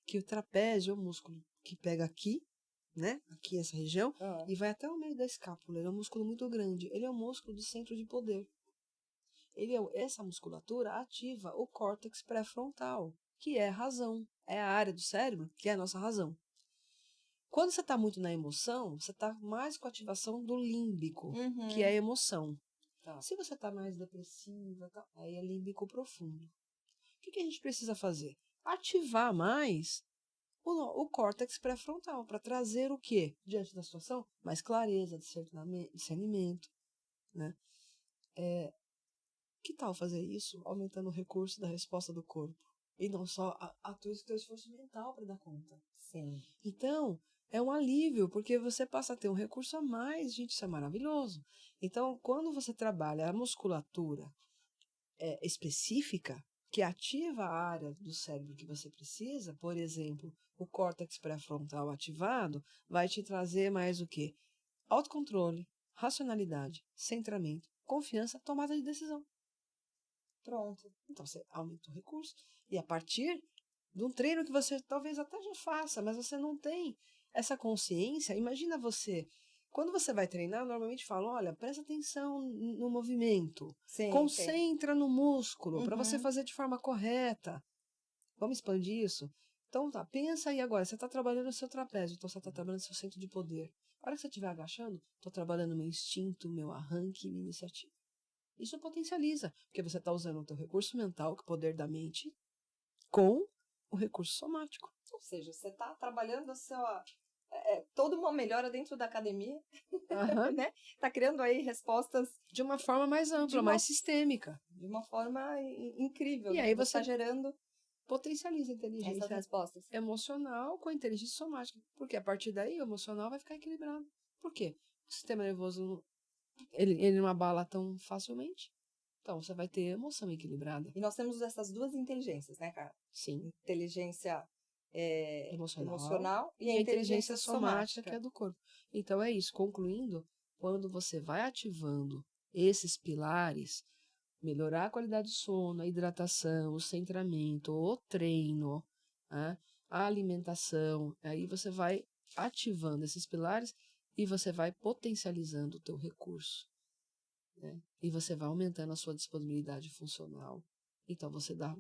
que o trapézio é o músculo que pega aqui, né? Aqui essa região, e vai até o meio da escápula. Ele é um músculo muito grande. Ele é um músculo do centro de poder. Essa musculatura ativa o córtex pré-frontal, que é a razão. É a área do cérebro que é a nossa razão. Quando você está muito na emoção, você está mais com a ativação do límbico, que é a emoção. Se você está mais depressiva, aí é límbico profundo. O que a gente precisa fazer? Ativar mais o córtex pré-frontal, para trazer o quê? Diante da situação, mais clareza, discernimento. Né? Que tal fazer isso aumentando o recurso da resposta do corpo? E não só o teu esforço mental para dar conta. Sim. Então, é um alívio, porque você passa a ter um recurso a mais, gente, isso é maravilhoso. Então, quando você trabalha a musculatura específica, que ativa a área do cérebro que você precisa, por exemplo, o córtex pré-frontal ativado, vai te trazer mais o quê? Autocontrole, racionalidade, centramento, confiança, tomada de decisão. Pronto. Então, você aumenta o recurso. E a partir de um treino que você talvez até já faça, mas você não tem essa consciência, imagina você... Quando você vai treinar, normalmente fala, olha, presta atenção no movimento. Sim, concentra no músculo para você fazer de forma correta. Vamos expandir isso? Então, pensa aí agora, você está trabalhando o seu trapézio, então você está trabalhando o seu centro de poder. A hora que você estiver agachando, estou trabalhando meu instinto, meu arranque e minha iniciativa. Isso potencializa, porque você está usando o teu recurso mental, que é o poder da mente, com o recurso somático. Ou seja, você está trabalhando toda uma melhora dentro da academia, Aham. né? Tá criando aí respostas De uma forma mais ampla, mais sistêmica. de uma forma incrível, E né? aí Você você está gerando potencializa a essas inteligência respostas. emocional com a inteligência somática. Porque a partir daí o emocional vai ficar equilibrado. Por quê? O sistema nervoso, ele não abala tão facilmente. Então, você vai ter emoção equilibrada. E nós temos essas duas inteligências, né, cara? Sim. Inteligência Emocional. e a E a inteligência somática, que é do corpo. Então, é isso. Concluindo, quando você vai ativando esses pilares, melhorar a qualidade do sono, a hidratação, o centramento, o treino, né, a alimentação, aí você vai ativando esses pilares e você vai potencializando o teu recurso, né? E você vai aumentando a sua disponibilidade funcional. Então você dá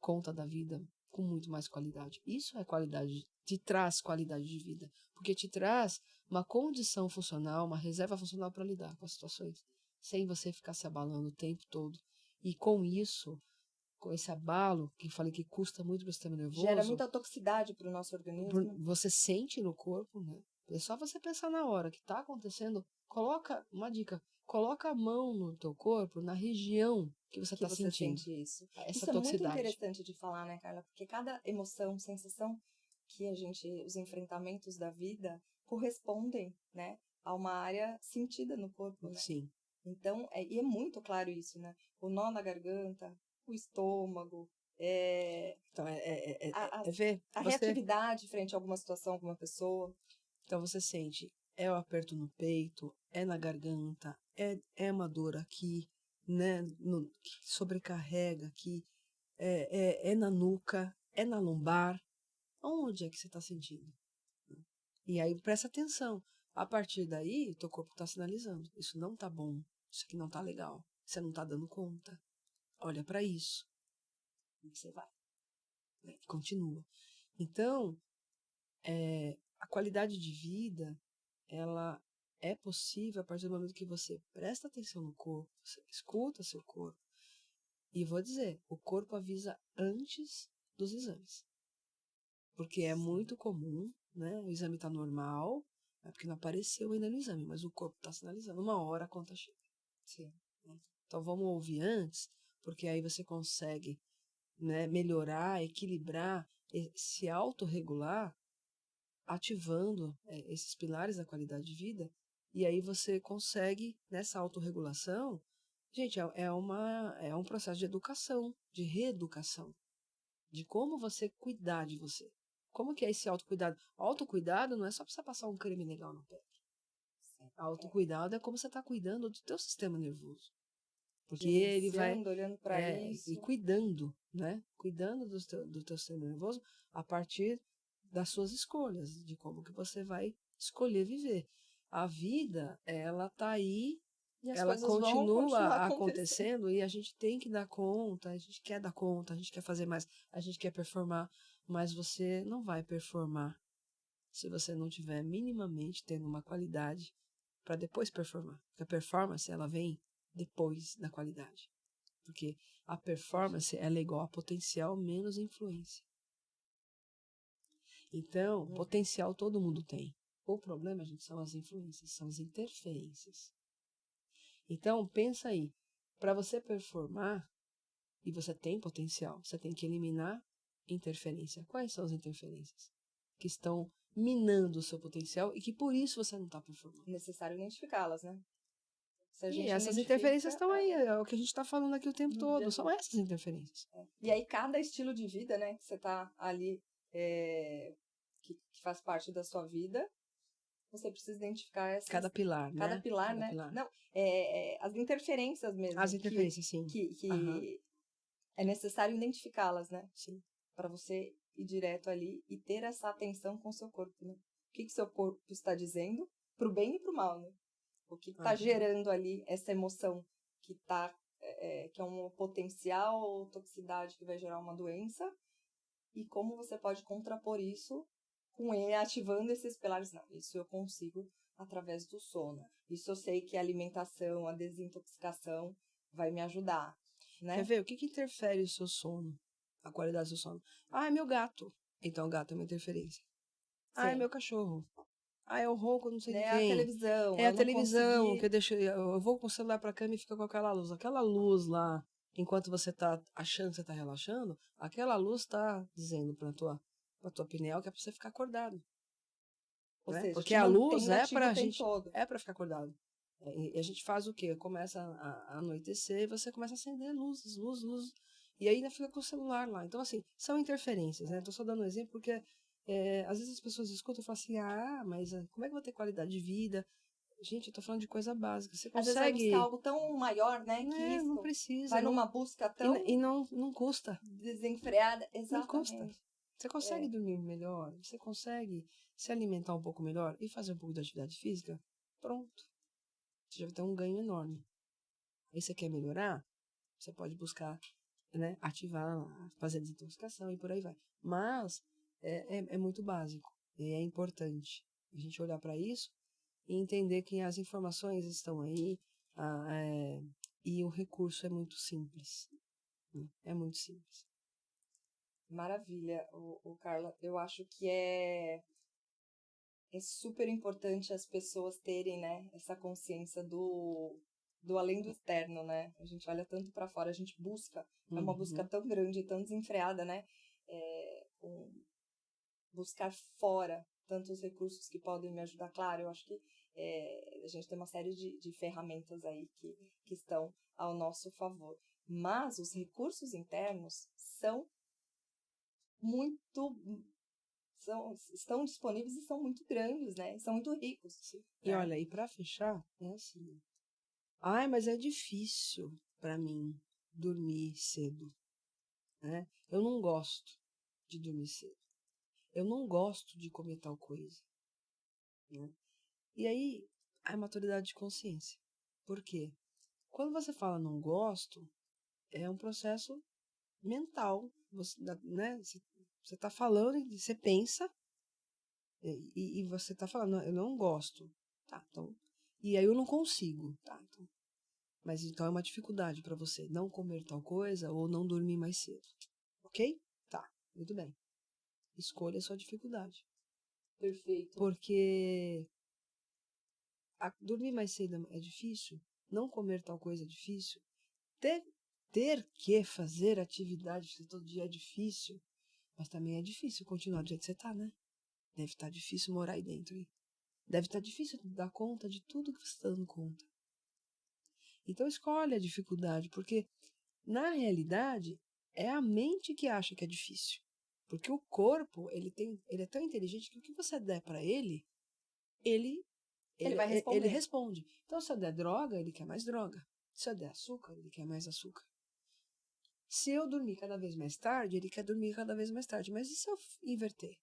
conta da vida com muito mais qualidade. Isso é qualidade, te traz qualidade de vida, porque te traz uma condição funcional, uma reserva funcional para lidar com as situações, sem você ficar se abalando o tempo todo. E com isso, com esse abalo, que eu falei que custa muito para o sistema nervoso, gera muita toxicidade para o nosso organismo. você sente no corpo, né? É só você pensar na hora que está acontecendo, coloca, uma dica, coloca a mão no teu corpo, na região que você está sentindo. Sente isso. Essa Isso é muito toxicidade. interessante de falar, né, Carla? Porque cada emoção, sensação que os enfrentamentos da vida correspondem, né, a uma área sentida no corpo, né? Sim. Então, e é muito claro isso, né? O nó na garganta, o estômago, Então, a ver a você. reatividade frente a alguma situação, alguma pessoa. Então você sente, é o aperto no peito, é na garganta, é uma dor aqui, né? Que sobrecarrega aqui, é na nuca, é na lombar. Onde é que você está sentindo? E aí presta atenção. A partir daí, teu corpo está sinalizando. Isso não tá bom. Isso aqui não tá legal. Você não tá dando conta. Olha para isso. E você vai. Né? Continua. Então, a qualidade de vida, ela é possível a partir do momento que você presta atenção no corpo, você escuta seu corpo. E vou dizer, o corpo avisa antes dos exames. Porque é muito comum, né? O exame está normal, é porque não apareceu ainda no exame, mas o corpo está sinalizando. Uma hora a conta chega. Sim. Né? Então vamos ouvir antes, porque aí você consegue, né, melhorar, equilibrar, se autorregular, ativando esses pilares da qualidade de vida, e aí você consegue, nessa autorregulação, gente, é um processo de educação, de reeducação, de como você cuidar de você. Como que é esse autocuidado? O autocuidado não é só para você passar um creme legal no pé. Autocuidado é como você está cuidando do teu sistema nervoso. Porque ele vai olhando para isso. e cuidando, né? Cuidando do teu sistema nervoso a partir das suas escolhas, de como que você vai escolher viver. A vida, ela tá aí, E as ela coisas vão continua continuar acontecendo e a gente tem que dar conta, a gente quer dar conta, a gente quer fazer mais, a gente quer performar, mas você não vai performar se você não tiver minimamente tendo uma qualidade para depois performar. Porque a performance, ela vem depois da qualidade. Porque a performance, ela é igual a potencial menos influência. Então, potencial todo mundo tem. O problema, gente, são as influências, são as interferências. Então, pensa aí, para você performar, e você tem potencial, você tem que eliminar interferência. Quais são as interferências que estão minando o seu potencial e que por isso você não está performando? É necessário identificá-las, né? E essas interferências estão aí, é o que a gente está falando aqui o tempo todo, são essas interferências. E aí cada estilo de vida, né, que você está ali, que faz parte da sua vida, você precisa identificar essas... Cada pilar, né? Cada pilar, né? Pilar. Não, as interferências mesmo. As interferências, sim. Que é necessário identificá-las, né? Sim. Para você ir direto ali e ter essa atenção com o seu corpo, né? O que seu corpo está dizendo, pro bem e pro mal, né? O que está gerando ali essa emoção que que é uma potencial toxicidade que vai gerar uma doença, e como você pode contrapor isso com ele ativando esses pilares. Não, isso eu consigo através do sono. Isso eu sei que a alimentação, a desintoxicação vai me ajudar, né? Quer ver? O que interfere o seu sono? A qualidade do seu sono? Ah, é meu gato. Então o gato é uma interferência. Ah, é meu cachorro. Ah, é o ronco, não sei de É quem. a televisão. É a eu não televisão, consegui... eu vou com o celular pra cama e fica com aquela luz. Aquela luz lá, enquanto você tá achando que você tá relaxando, aquela luz tá dizendo pra tua pineal que é pra você ficar acordado. Ou Né? seja, Porque te a luz mantém ativo o tempo gente, todo. é pra ficar acordado. E a gente faz o quê? Começa a anoitecer e você começa a acender luzes, luz. E aí ainda fica com o celular lá. Então, assim, são interferências, né? Tô só dando um exemplo porque às vezes as pessoas escutam e falam assim, mas como é que eu vou ter qualidade de vida? Gente, eu tô falando de coisa básica. Você Às vezes vai buscar consegue... algo tão maior, né, que Né, não isso. precisa. Vai numa busca E tão não custa. desenfreada. Não custa. Exatamente. Você consegue dormir melhor, você consegue se alimentar um pouco melhor e fazer um pouco de atividade física, pronto. Você já vai ter um ganho enorme. Aí você quer melhorar, você pode buscar, né, ativar, fazer desintoxicação e por aí vai. Mas é muito básico e é importante a gente olhar para isso e entender que as informações estão aí e o recurso é muito simples. Né? É muito simples. Maravilha, o Carla. Eu acho que é super importante as pessoas terem, né, essa consciência do além do externo, né? A gente olha tanto para fora, a gente busca, é uma busca tão grande, tão desenfreada, né? Buscar fora tantos recursos que podem me ajudar. Claro, eu acho que a gente tem uma série de ferramentas aí que estão ao nosso favor. Mas os recursos internos são muito... estão disponíveis e são muito grandes, né? São muito ricos. E Né? olha, e para fechar, é assim. Ai, mas é difícil para mim dormir cedo, né? Eu não gosto de dormir cedo. Eu não gosto de comer tal coisa, né? E aí, a maturidade de consciência. Por quê? Quando você fala não gosto, é um processo mental. Você, né? Você tá falando, você pensa, e você tá falando, não, eu não gosto. Tá, então. E aí eu não consigo. Tá, então. Mas então é uma dificuldade para você não comer tal coisa ou não dormir mais cedo. Ok? Tá, muito bem. Escolha a sua dificuldade. Perfeito. Porque dormir mais cedo é difícil, não comer tal coisa é difícil, ter que fazer atividade todo dia é difícil, mas também é difícil continuar do jeito que você tá, né? Deve estar difícil morar aí dentro. Hein? Deve estar difícil dar conta de tudo que você está dando conta. Então escolhe a dificuldade, porque na realidade é a mente que acha que é difícil. Porque o corpo, ele é tão inteligente que o que você der para ele, ele vai responder. ele responde. Então, se eu der droga, ele quer mais droga. Se eu der açúcar, ele quer mais açúcar. Se eu dormir cada vez mais tarde, ele quer dormir cada vez mais tarde. Mas e se eu inverter?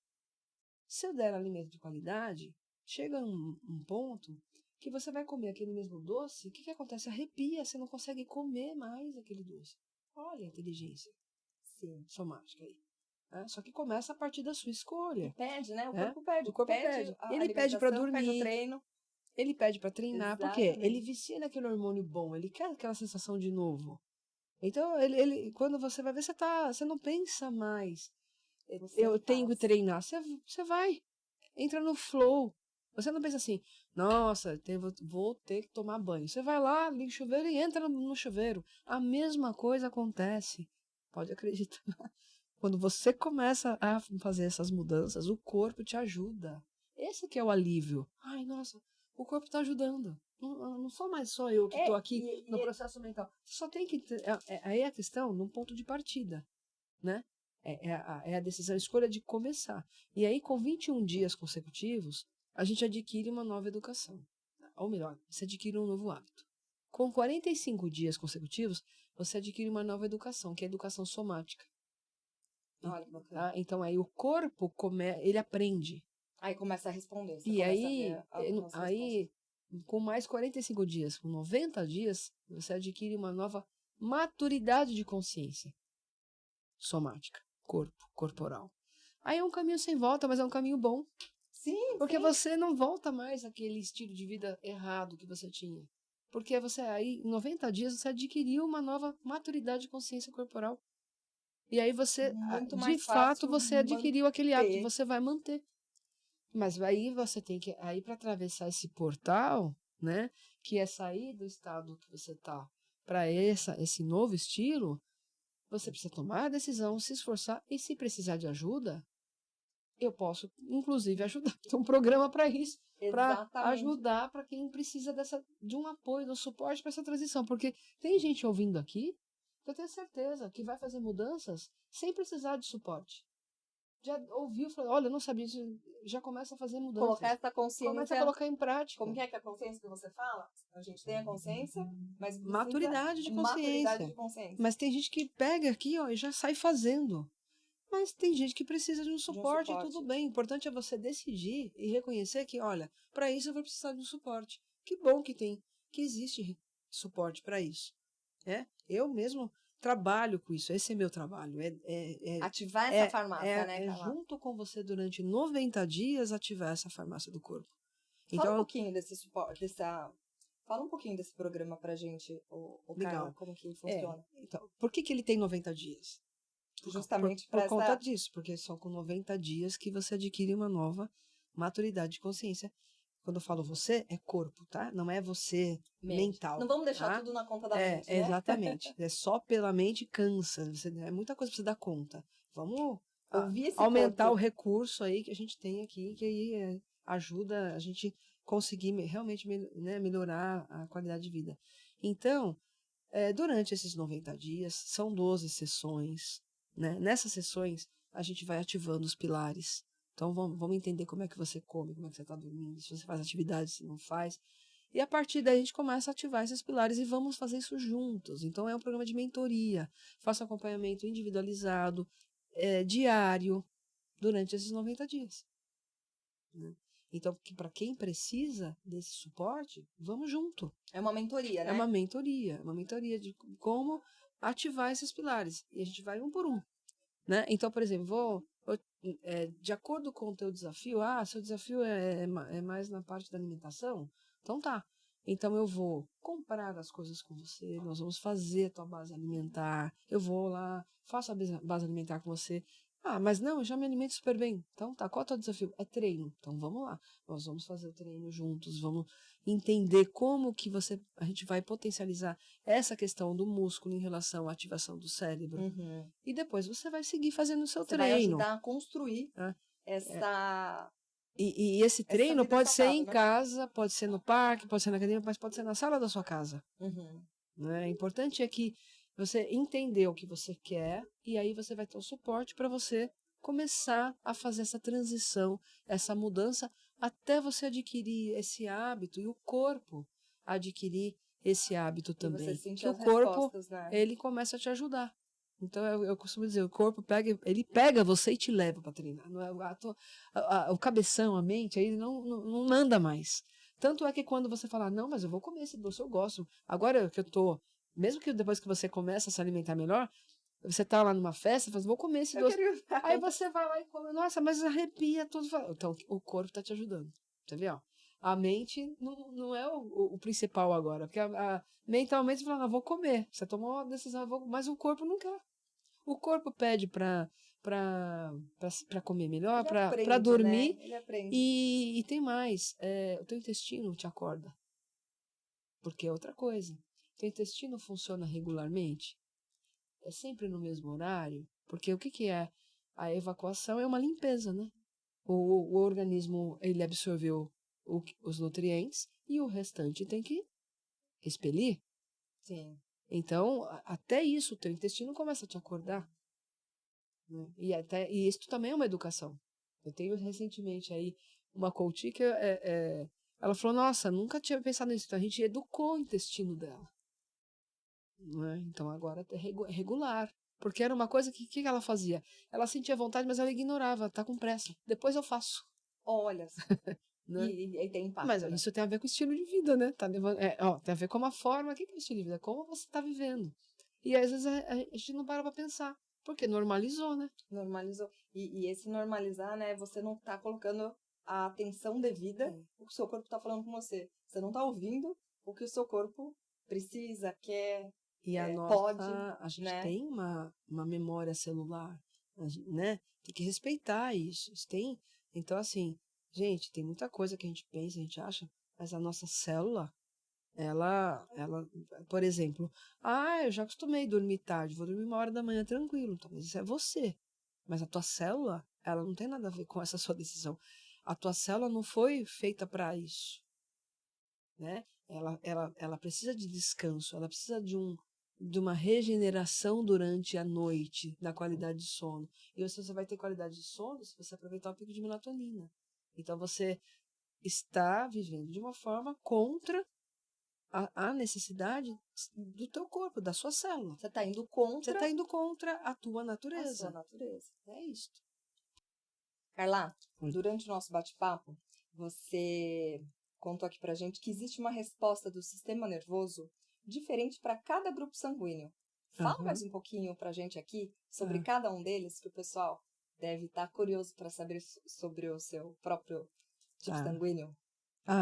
Se eu der alimento de qualidade, chega um ponto que você vai comer aquele mesmo doce, o que acontece? Arrepia, você não consegue comer mais aquele doce. Olha a inteligência somática aí. Só que começa a partir da sua escolha. E pede, né? O corpo pede. O corpo pede. Ele pede para dormir. Pede o treino. Ele pede para treinar. Por quê? Exatamente. Ele vicia naquele hormônio bom. Ele quer aquela sensação de novo. Então, quando você vai ver, você não pensa mais. Eu tenho que treinar. Você vai. Entra no flow. Você não pensa assim, nossa, vou ter que tomar banho. Você vai lá, liga o chuveiro e entra no chuveiro. A mesma coisa acontece. Pode acreditar. Quando você começa a fazer essas mudanças, o corpo te ajuda. Esse que é o alívio. Ai, nossa, o corpo está ajudando. Não sou mais só eu que estou aqui no processo mental. Você só tem que... Aí é a questão num ponto de partida, né? É a decisão, a escolha de começar. E aí, com 21 dias consecutivos, a gente adquire uma nova educação. Ou melhor, você adquire um novo hábito. Com 45 dias consecutivos, você adquire uma nova educação, que é a educação somática. Olha, bacana. Então, aí o corpo, ele aprende. Aí começa a responder. E aí, com mais 45 dias, com 90 dias, você adquire uma nova maturidade de consciência somática, corporal. Aí é um caminho sem volta, mas é um caminho bom. Sim, porque você não volta mais àquele estilo de vida errado que você tinha. Porque você aí, em 90 dias, você adquiriu uma nova maturidade de consciência corporal. E aí você, muito de mais fato, fácil você adquiriu aquele hábito, você vai manter. Mas aí você tem que, aí para atravessar esse portal, né, que é sair do estado que você está para esse novo estilo, você precisa tomar a decisão, se esforçar e se precisar de ajuda, eu posso, inclusive, ajudar. Tem um programa para isso, para ajudar para quem precisa de um apoio, de um suporte para essa transição. Porque tem gente ouvindo aqui, que eu tenho certeza que vai fazer mudanças sem precisar de suporte. Já ouviu, falou, olha, eu não sabia disso, já começa a fazer mudanças. Colocar essa consciência. Começa a colocar em prática. Como que é a consciência que você fala? A gente tem a consciência, mas precisa... Maturidade de consciência. Maturidade de consciência. Mas tem gente que pega aqui, ó, e já sai fazendo. Mas tem gente que precisa de um suporte, e tudo bem. O importante é você decidir e reconhecer que, olha, para isso eu vou precisar de um suporte. Que bom que existe suporte para isso. Eu mesmo trabalho com isso, esse é meu trabalho. Ativar essa farmácia, né, Carla? Junto com você, durante 90 dias, ativar essa farmácia do corpo. Fala um pouquinho desse suporte, fala um pouquinho desse programa pra gente, Carla, como que funciona. Então, por que ele tem 90 dias? Justamente por conta disso, porque são com 90 dias que você adquire uma nova maturidade de consciência. Quando eu falo você, é corpo, tá? Não é você mental. Não vamos deixar tudo na conta da mente, né? Exatamente. É só pela mente cansa. É muita coisa pra você dar conta. Vamos aumentar o recurso aí que a gente tem aqui, que aí ajuda a gente conseguir realmente melhorar a qualidade de vida. Então, durante esses 90 dias, são 12 sessões, né? Nessas sessões, a gente vai ativando os pilares. Então, vamos entender como é que você come, como é que você está dormindo, se você faz atividade, se não faz. E a partir daí a gente começa a ativar esses pilares e vamos fazer isso juntos. Então, é um programa de mentoria. Faço acompanhamento individualizado, diário, durante esses 90 dias. Né? Então, para quem precisa desse suporte, vamos junto. É uma mentoria, né? É uma mentoria de como ativar esses pilares. E a gente vai um por um. Né? Então, por exemplo, de acordo com o teu desafio, seu desafio é mais na parte da alimentação, então tá. Então eu vou comprar as coisas com você, nós vamos fazer a tua base alimentar, eu vou lá, faço a base alimentar com você. Mas não, eu já me alimento super bem. Então tá, qual é o teu desafio? É treino. Então vamos lá, nós vamos fazer o treino juntos, vamos entender como que a gente vai potencializar essa questão do músculo em relação à ativação do cérebro. Uhum. E depois você vai seguir fazendo o seu treino. Vai ajudar a construir essa... E esse treino pode ser em casa, pode ser no parque, pode ser na academia, mas pode ser na sala da sua casa. Uhum. Né? O importante é que você entender o que você quer e aí você vai ter o suporte para você começar a fazer essa transição, essa mudança, até você adquirir esse hábito e o corpo adquirir esse hábito também. E você sentir que as o corpo, respostas, né? ele começa a te ajudar. Então, eu costumo dizer, o corpo ele pega você e te leva para treinar. Não é, o cabeção, a mente, aí não anda mais. Tanto é que quando você fala, não, mas eu vou comer esse doce, eu gosto. Agora que eu tô, mesmo que depois que você começa a se alimentar melhor, você tá lá numa festa, você fala, vou comer esse doce. Aí você vai lá e come, nossa, mas arrepia tudo. Então, o corpo tá te ajudando. Você vê, ó. A mente não é o principal agora, porque mentalmente você fala, vou comer. Você tomou uma decisão, mas o corpo não quer. O corpo pede para comer melhor, para dormir. Né? Ele aprende. E tem mais, o teu intestino te acorda. Porque é outra coisa. O teu intestino funciona regularmente. É sempre no mesmo horário. Porque o que é? A evacuação é uma limpeza, né? O organismo, ele absorveu os nutrientes e o restante tem que expelir. Sim. Então, até isso, o teu intestino começa a te acordar. Né? E isso também é uma educação. Eu tenho recentemente aí uma coach que ela falou, nossa, nunca tinha pensado nisso. Então, a gente educou o intestino dela. Né? Então, agora é regular. Porque era uma coisa que ela fazia? Ela sentia vontade, mas ela ignorava. Tá com pressa. Depois eu faço. Olha só. Né? E tem impacto. Mas isso tem a ver com o estilo de vida, né? Tem a ver com uma forma. O que é o estilo de vida? Como você está vivendo. E às vezes a gente não para pensar. Porque normalizou, né? Normalizou. E esse normalizar, né? Você não tá colocando a atenção devida o que o seu corpo tá falando com você. Você não tá ouvindo o que o seu corpo precisa, quer, e pode. A gente tem uma memória celular, né? Tem que respeitar isso. Então, assim, Gente, tem muita coisa que a gente pensa, a gente acha, mas a nossa célula, ela, por exemplo, eu já acostumei a dormir tarde, vou dormir 1h da manhã tranquilo, então, mas isso é você. Mas a tua célula, ela não tem nada a ver com essa sua decisão. A tua célula não foi feita para isso, né? Ela precisa de descanso, ela precisa de uma regeneração durante a noite, da qualidade de sono. E você vai ter qualidade de sono se você aproveitar o pico de melatonina. Então, você está vivendo de uma forma contra a necessidade do teu corpo, da sua célula. Você está indo contra... Você está indo contra a tua natureza. A sua natureza. É isso. Carla, durante o nosso bate-papo, você contou aqui pra gente que existe uma resposta do sistema nervoso diferente para cada grupo sanguíneo. Fala mais um pouquinho pra gente aqui sobre cada um deles, que o pessoal deve estar curioso para saber sobre o seu próprio tipo sanguíneo.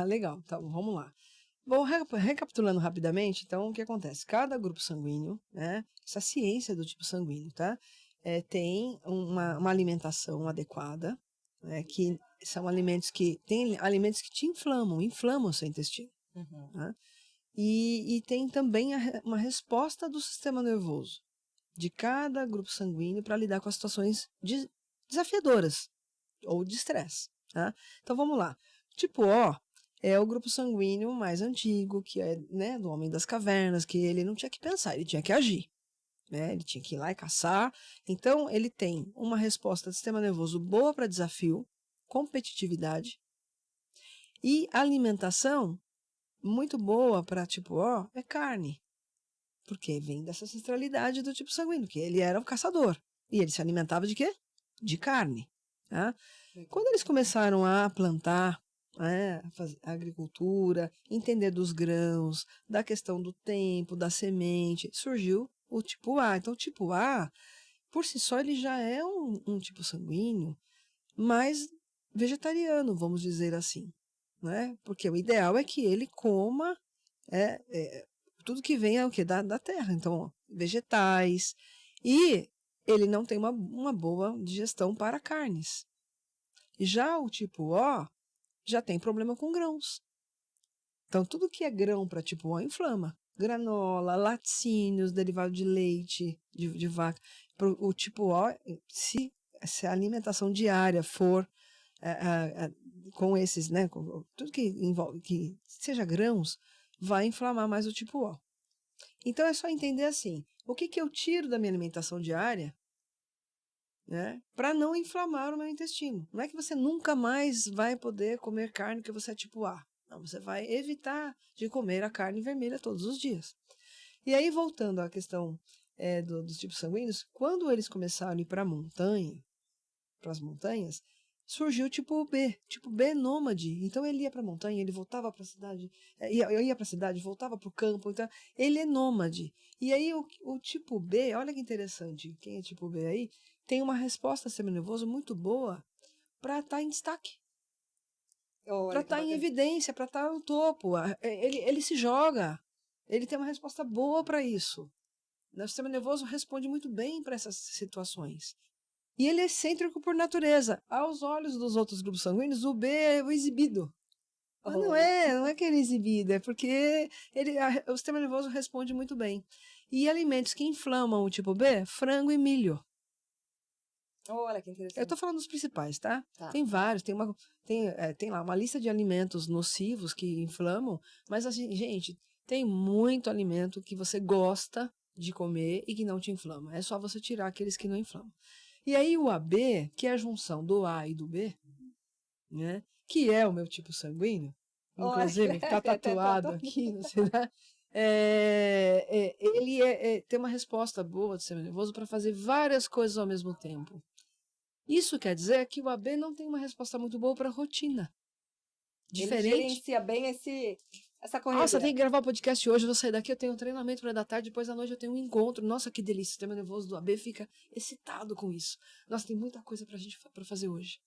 Legal. Então, vamos lá. Bom, recapitulando rapidamente, então, o que acontece? Cada grupo sanguíneo, né, essa ciência do tipo sanguíneo, tá? Tem uma alimentação adequada, né, que são alimentos que te inflamam o seu intestino. Tá? E tem também uma resposta do sistema nervoso de cada grupo sanguíneo para lidar com as situações desafiadoras ou de estresse. Tá? Então, vamos lá. Tipo O é o grupo sanguíneo mais antigo, que é, né, do homem das cavernas, que ele não tinha que pensar, ele tinha que agir. Né? Ele tinha que ir lá e caçar. Então, ele tem uma resposta do sistema nervoso boa para desafio, competitividade, e alimentação muito boa para tipo O é carne. Porque vem dessa ancestralidade do tipo sanguíneo, que ele era um caçador. E ele se alimentava de quê? De carne. Tá? Quando eles começaram a plantar, fazer agricultura, entender dos grãos, da questão do tempo, da semente, surgiu o tipo A. Então, o tipo A, por si só, ele já é um tipo sanguíneo, mas vegetariano, vamos dizer assim. Né? Porque o ideal é que ele coma tudo que vem o quê? Da terra. Então, vegetais. E ele não tem uma boa digestão para carnes. E já o tipo O já tem problema com grãos. Então, tudo que é grão para tipo O inflama. Granola, laticínios, derivado de leite, de vaca. O tipo O, se a alimentação diária for com esses, né, com tudo que envolve, que seja grãos, vai inflamar mais o tipo O. Então, é só entender assim, o que eu tiro da minha alimentação diária, né, para não inflamar o meu intestino. Não é que você nunca mais vai poder comer carne porque você é tipo A. Não, você vai evitar de comer a carne vermelha todos os dias. E aí, voltando à questão dos tipos sanguíneos, quando eles começaram a ir para as montanhas, surgiu o tipo B nômade. Então ele ia para a montanha, ele voltava para a cidade, ia para a cidade, voltava para o campo, então ele é nômade. E aí o tipo B, olha que interessante, quem é tipo B aí, tem uma resposta ao sistema nervoso muito boa para estar em destaque. Para estar em evidência, para estar no topo. Ele se joga, ele tem uma resposta boa para isso. O sistema nervoso responde muito bem para essas situações. E ele é excêntrico por natureza. Aos olhos dos outros grupos sanguíneos, o B é o exibido. Mas não é que ele é exibido, é porque o sistema nervoso responde muito bem. E alimentos que inflamam o tipo B, frango e milho. Olha que interessante. Eu estou falando dos principais, tá? Tem vários, tem lá uma lista de alimentos nocivos que inflamam, mas assim, gente, tem muito alimento que você gosta de comer e que não te inflama. É só você tirar aqueles que não inflamam. E aí o AB, que é a junção do A e do B, né, que é o meu tipo sanguíneo, inclusive está tatuado aqui, não sei, né? Ele tem uma resposta boa do sistema nervoso para fazer várias coisas ao mesmo tempo. Isso quer dizer que o AB não tem uma resposta muito boa para a rotina. Diferente. Ele gerencia bem essa correria. Nossa, tem que gravar o podcast hoje, eu vou sair daqui, eu tenho um treinamento para da tarde, depois da noite eu tenho um encontro. Nossa, que delícia, o sistema nervoso do AB fica excitado com isso. Nossa, tem muita coisa para fazer hoje.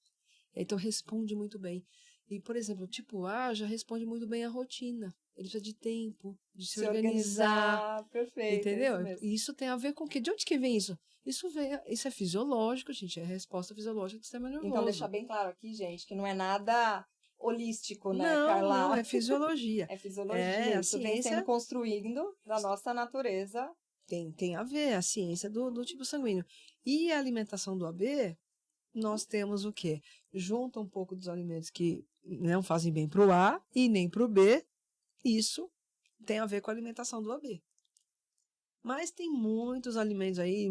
Então responde muito bem. E, por exemplo, o tipo A já responde muito bem à rotina. Ele precisa de tempo, de se organizar. Perfeito, Entendeu? é isso mesmo. E isso tem a ver com o quê? De onde que vem isso? Isso é fisiológico, gente. É a resposta fisiológica do sistema nervoso. Então, deixar bem claro aqui, gente, que não é nada holístico, né, Não, Carla? não, é fisiologia. É fisiologia. É, a Isso vem ciência sendo construído da nossa natureza. tem a ver, a ciência do tipo sanguíneo. E a alimentação do AB, nós temos o quê? Junta um pouco dos alimentos que não fazem bem para o A e nem para o B. Isso tem a ver com a alimentação do AB. Mas tem muitos alimentos aí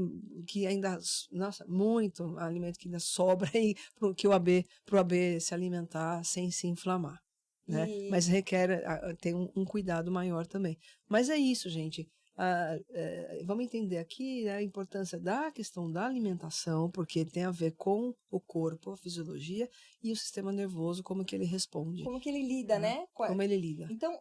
que ainda, nossa, muito alimento que ainda sobra aí para o AB se alimentar sem se inflamar, né? Mas requer ter um cuidado maior também. Mas é isso, gente. Vamos entender aqui a importância da questão da alimentação, porque tem a ver com o corpo, a fisiologia e o sistema nervoso, como que ele responde. Como que ele lida, né? Como ele lida. Então,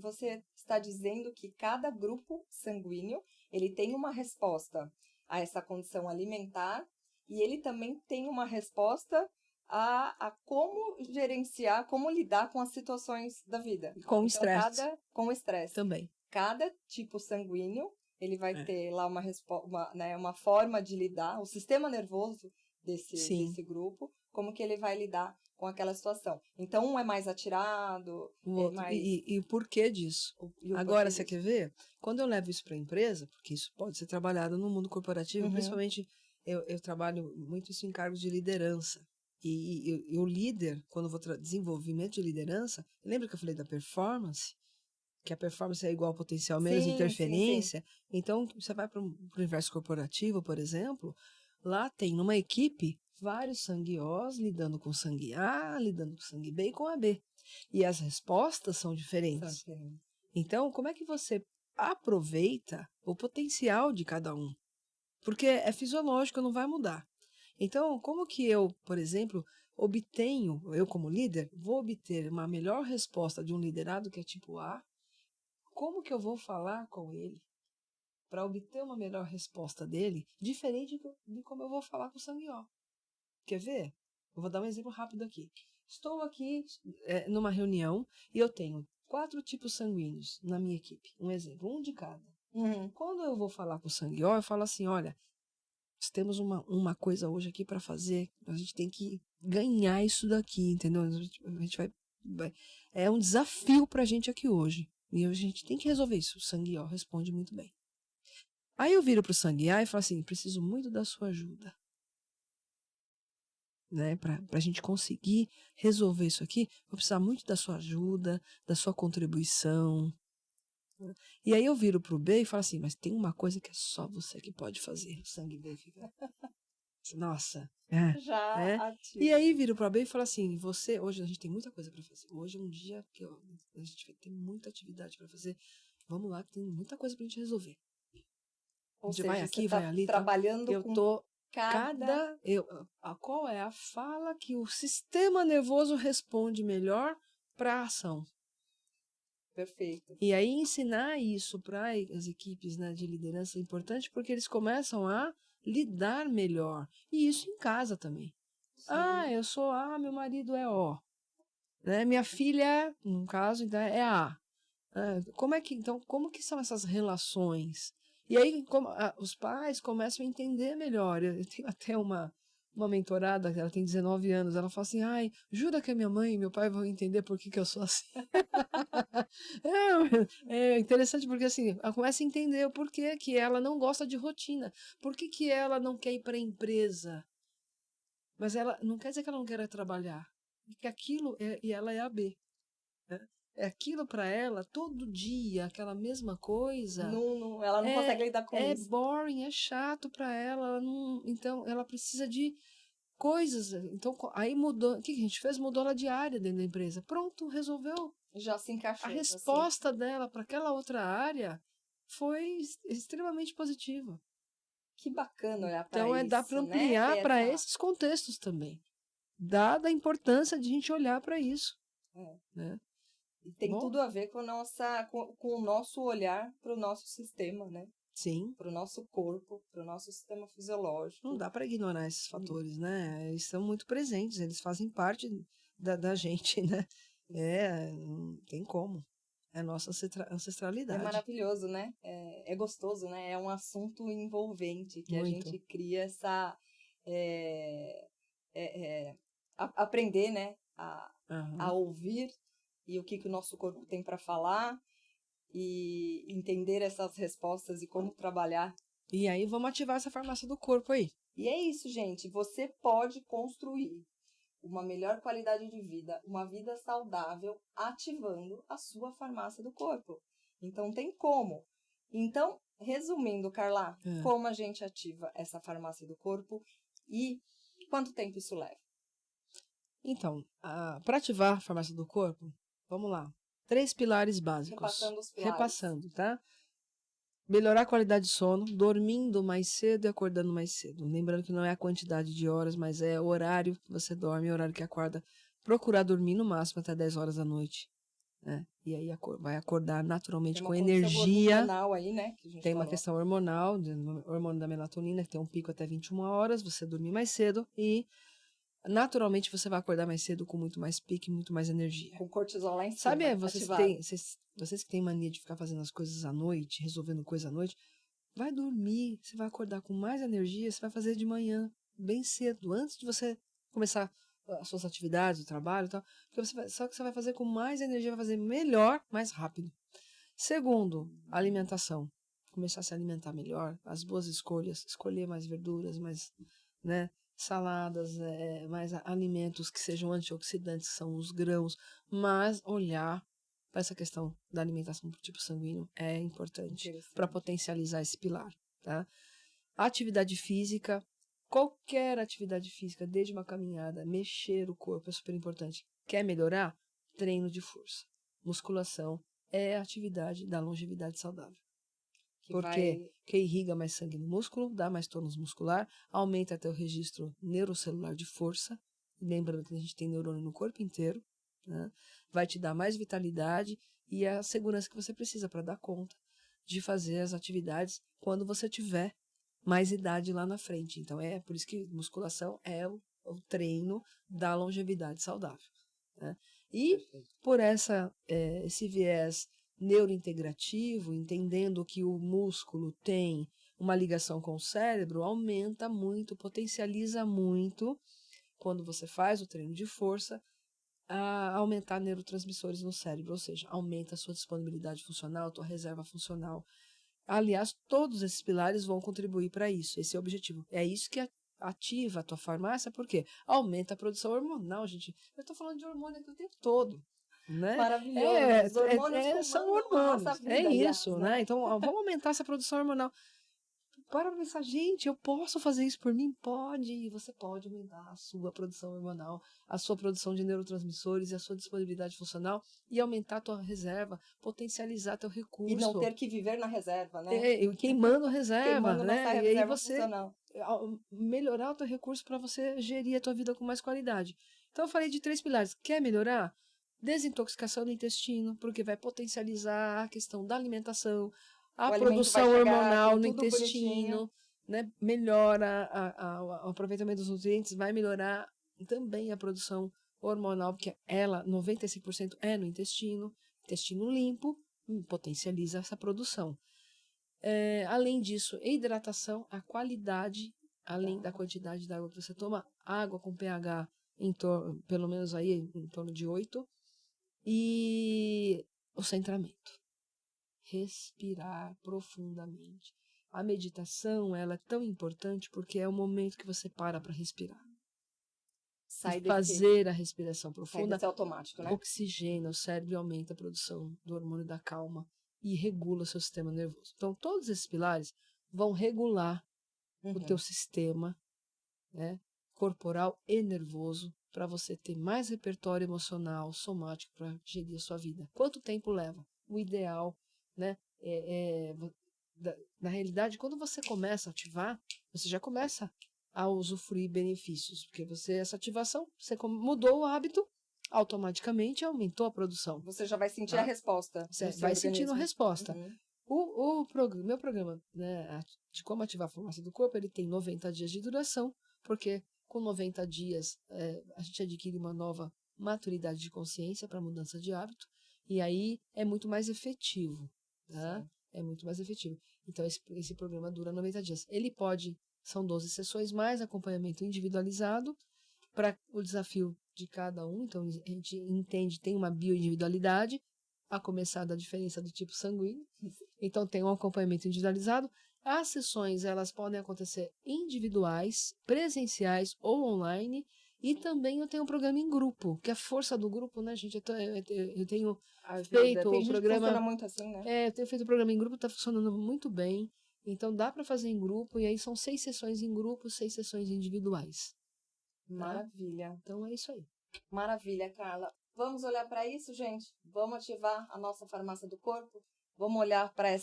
você está dizendo que cada grupo sanguíneo, ele tem uma resposta a essa condição alimentar e ele também tem uma resposta a como gerenciar, como lidar com as situações da vida. Com o estresse. Com o estresse. Também. Cada tipo sanguíneo, ele vai ter lá uma forma de lidar, o sistema nervoso desse grupo, como que ele vai lidar com aquela situação. Então, um é mais atirado, E o porquê disso? Agora, você quer ver? Quando eu levo isso para a empresa, porque isso pode ser trabalhado no mundo corporativo, principalmente eu trabalho muito isso em cargos de liderança. E o líder, quando eu vou desenvolvimento de liderança, lembra que eu falei da performance? Que a performance é igual ao potencial menos interferência. Sim. Então, você vai para o universo corporativo, por exemplo, lá tem numa equipe vários sangue Os lidando com sangue A, lidando com sangue B e com AB. E as respostas são diferentes. Então, como é que você aproveita o potencial de cada um? Porque é fisiológico, não vai mudar. Então, como que eu, por exemplo, eu como líder, vou obter uma melhor resposta de um liderado que é tipo A? Como que eu vou falar com ele para obter uma melhor resposta dele, diferente de como eu vou falar com o sangue O? Quer ver? Eu vou dar um exemplo rápido aqui. Estou aqui numa reunião e eu tenho 4 tipos sanguíneos na minha equipe. Um exemplo, um de cada. Quando eu vou falar com o sangue O, eu falo assim, olha, nós temos uma coisa hoje aqui para fazer, a gente tem que ganhar isso daqui, entendeu? A gente vai é um desafio para a gente aqui hoje. E a gente tem que resolver isso. O sangue O responde muito bem. Aí eu viro para o sangue A e falo assim, preciso muito da sua ajuda. Né? Para a gente conseguir resolver isso aqui, vou precisar muito da sua ajuda, da sua contribuição. E aí eu viro para o B e falo assim, mas tem uma coisa que é só você que pode fazer. O sangue B fica... Nossa. E aí viro para a B e falo assim, hoje a gente tem muita coisa para fazer. Hoje é um dia que a gente vai ter muita atividade para fazer. Vamos lá, que tem muita coisa para a gente resolver. Ou a gente seja, vai aqui, vai ali. Trabalhando eu tô qual é a fala que o sistema nervoso responde melhor para a ação? Perfeito. E aí ensinar isso para as equipes, né, de liderança é importante porque eles começam a lidar melhor. E isso em casa também. Sim. Eu sou A, meu marido é O. Né? Minha filha, no caso, então, é A. Como que são essas relações? E aí os pais começam a entender melhor. Eu tenho até uma mentorada, ela tem 19 anos, ela fala assim, jura que a minha mãe e meu pai vão entender por que eu sou assim. É interessante porque assim, ela começa a entender o porquê que ela não gosta de rotina. Por que ela não quer ir para a empresa? Mas ela não quer dizer que ela não quer trabalhar. Que aquilo e ela é a B. Né? É aquilo para ela, todo dia, aquela mesma coisa. Ela não consegue lidar com isso. É boring, é chato para ela. Então, ela precisa de coisas. Então, aí mudou. O que a gente fez? Mudou ela de área dentro da empresa. Pronto, resolveu. Já se encaixou. A resposta dela para aquela outra área foi extremamente positiva. Que bacana olhar para isso. Então, dá para ampliar para esses contextos também. Dada a importância de a gente olhar para isso. Né? E tem tudo a ver com o nosso olhar para o nosso sistema, né? Sim. Para o nosso corpo, para o nosso sistema fisiológico. Não dá para ignorar esses fatores, né? Eles são muito presentes, eles fazem parte da gente, né? Não tem como. É a nossa ancestralidade. É maravilhoso, né? É gostoso, né? É um assunto envolvente que Muito. a gente cria essa... aprender, né? A ouvir e o que o nosso corpo tem para falar e entender essas respostas e como trabalhar. E aí vamos ativar essa farmácia do corpo aí. E é isso, gente. Você pode construir uma melhor qualidade de vida, uma vida saudável, ativando a sua farmácia do corpo. Então, tem como. Então, resumindo, Carla, como a gente ativa essa farmácia do corpo e quanto tempo isso leva? Então, para ativar a farmácia do corpo, vamos lá. 3 pilares básicos. Repassando os pilares. Repassando, tá? Melhorar a qualidade de sono, dormindo mais cedo e acordando mais cedo. Lembrando que não é a quantidade de horas, mas é o horário que você dorme, o horário que acorda. Procurar dormir no máximo até 10 horas da noite. Né? E aí vai acordar naturalmente com energia. Hormonal aí, né, que a gente tem falou. Uma questão hormonal, o hormônio da melatonina, que tem um pico até 21 horas, você dormir mais cedo e naturalmente você vai acordar mais cedo com muito mais pique, muito mais energia. Com cortisol lá em cima. Sabe, vocês que têm mania de ficar fazendo as coisas à noite, resolvendo coisas à noite, vai dormir, você vai acordar com mais energia, você vai fazer de manhã, bem cedo, antes de você começar as suas atividades, o trabalho e tal, porque só que você vai fazer com mais energia, vai fazer melhor, mais rápido. Segundo, alimentação. Começar a se alimentar melhor, as boas escolhas, escolher mais verduras, mais, né, saladas, mais alimentos que sejam antioxidantes, que são os grãos, mas olhar para essa questão da alimentação do tipo sanguíneo é importante para potencializar esse pilar, tá? Atividade física, qualquer atividade física, desde uma caminhada, mexer o corpo é super importante. Quer melhorar? Treino de força. Musculação é a atividade da longevidade saudável. Porque irriga mais sangue no músculo, dá mais tônus muscular, aumenta até o registro neurocelular de força. Lembrando que a gente tem neurônio no corpo inteiro, né? Vai te dar mais vitalidade e a segurança que você precisa para dar conta de fazer as atividades quando você tiver mais idade lá na frente. Então, é por isso que musculação é o treino da longevidade saudável, né? E por esse viés neurointegrativo, entendendo que o músculo tem uma ligação com o cérebro, aumenta muito, potencializa muito, quando você faz o treino de força, a aumentar neurotransmissores no cérebro, ou seja, aumenta a sua disponibilidade funcional, a tua reserva funcional. Aliás, todos esses pilares vão contribuir para isso, esse é o objetivo. É isso que ativa a tua farmácia, porque aumenta a produção hormonal, gente. Eu estou falando de hormônio aqui o tempo todo. Né? Maravilhoso. Os hormônios são hormônios. Vida, isso, né? Então, vamos aumentar essa produção hormonal. Para pensar, gente, eu posso fazer isso por mim? Pode. Você pode aumentar a sua produção hormonal, a sua produção de neurotransmissores e a sua disponibilidade funcional e aumentar a tua reserva, potencializar teu recurso. E não ter que viver na reserva, né? Queimando reserva, queimando né? Nossa e reserva aí você funcional. melhorar o teu recurso para você gerir a tua vida com mais qualidade. Então, eu falei de 3 pilares. Quer melhorar? Desintoxicação do intestino, porque vai potencializar a questão da alimentação, a produção hormonal no intestino, né? Melhora o aproveitamento dos nutrientes, vai melhorar também a produção hormonal, porque ela, 95% é no intestino limpo, potencializa essa produção. Além disso, hidratação, a qualidade, além da quantidade de água que você toma, água com pH pelo menos aí em torno de 8, e o centramento. Respirar profundamente. A meditação, ela é tão importante porque é o momento que você para respirar. Fazer a respiração profunda, automático, né? oxigena o cérebro e aumenta a produção do hormônio da calma e regula o seu sistema nervoso. Então, todos esses pilares vão regular o teu sistema, né, corporal e nervoso, para você ter mais repertório emocional, somático, para gerir a sua vida. Quanto tempo leva? O ideal, né, na realidade, quando você começa a ativar, você já começa a usufruir benefícios, porque essa ativação, você mudou o hábito, automaticamente aumentou a produção. Você já vai sentir a resposta. Você vai sentindo a resposta. Meu programa, né, de como ativar a farmácia do corpo, ele tem 90 dias de duração, porque com 90 dias a gente adquire uma nova maturidade de consciência para mudança de hábito, e aí é muito mais efetivo, tá? Sim. É muito mais efetivo. Então, esse programa dura 90 dias. São 12 sessões mais acompanhamento individualizado para o desafio de cada um. Então, a gente entende, tem uma bioindividualidade, a começar da diferença do tipo sanguíneo. Então, tem um acompanhamento individualizado. As sessões, elas podem acontecer individuais, presenciais ou online. E também eu tenho um programa em grupo, que é a força do grupo, né, gente? Eu tenho feito Tem o gente que programa... funciona muito assim, né? Eu tenho feito o programa em grupo, está funcionando muito bem. Então, dá para fazer em grupo. E aí, são 6 sessões em grupo, 6 sessões individuais. Tá? Maravilha. Então, é isso aí. Maravilha, Carla. Vamos olhar para isso, gente? Vamos ativar a nossa farmácia do corpo? Vamos olhar para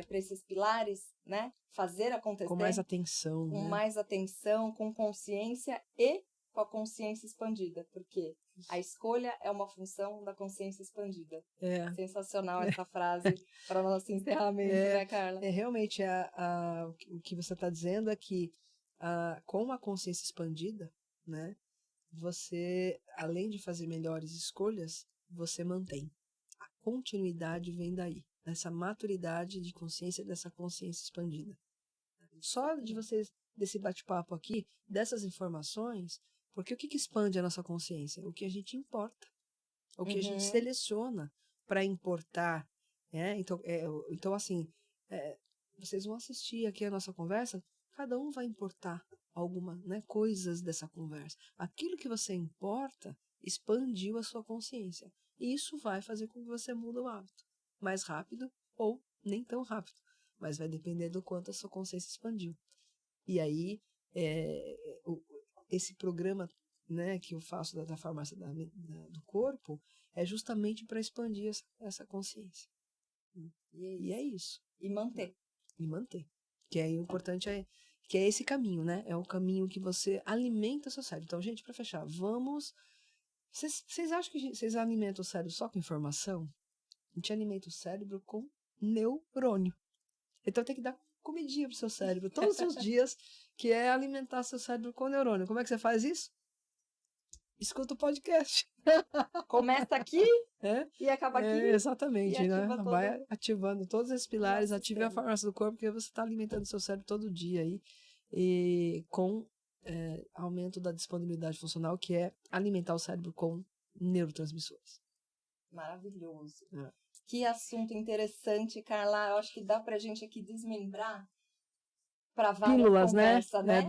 esses pilares, né? Fazer acontecer. Com mais atenção, com né? mais atenção, com consciência e com a consciência expandida, porque a escolha é uma função da consciência expandida. Sensacional essa frase para o nosso encerramento, né, Carla? Realmente, o que você está dizendo é que com a consciência expandida, né, você, além de fazer melhores escolhas, você mantém. A continuidade vem daí, dessa maturidade de consciência, dessa consciência expandida. Só de vocês, desse bate-papo aqui, dessas informações, porque o que expande a nossa consciência? O que a gente importa. O que a gente seleciona para importar. Né? Então, assim, vocês vão assistir aqui a nossa conversa, cada um vai importar alguma, né, coisas dessa conversa. Aquilo que você importa expandiu a sua consciência. E isso vai fazer com que você mude o hábito. Mais rápido ou nem tão rápido. Mas vai depender do quanto a sua consciência expandiu. E aí, esse programa, né, que eu faço da farmácia do corpo é justamente para expandir essa consciência. E é isso. E manter. E manter. Que é importante, que é esse caminho, né? É o caminho que você alimenta o seu cérebro. Então, gente, para fechar, vamos... Vocês acham que vocês alimentam o cérebro só com informação? A gente alimenta o cérebro com neurônio. Então, tem que dar comidinha pro seu cérebro todos os dias, que é alimentar seu cérebro com neurônio. Como é que você faz isso? Escuta o podcast. Começa aqui e acaba aqui. Exatamente, e né? Vai ativando todos esses pilares, ative a farmácia do corpo, porque você está alimentando o seu cérebro todo dia aí, e com aumento da disponibilidade funcional, que é alimentar o cérebro com neurotransmissores. Maravilhoso. Que assunto interessante, Carla. Eu acho que dá pra gente aqui desmembrar para várias pílulas, conversas, né?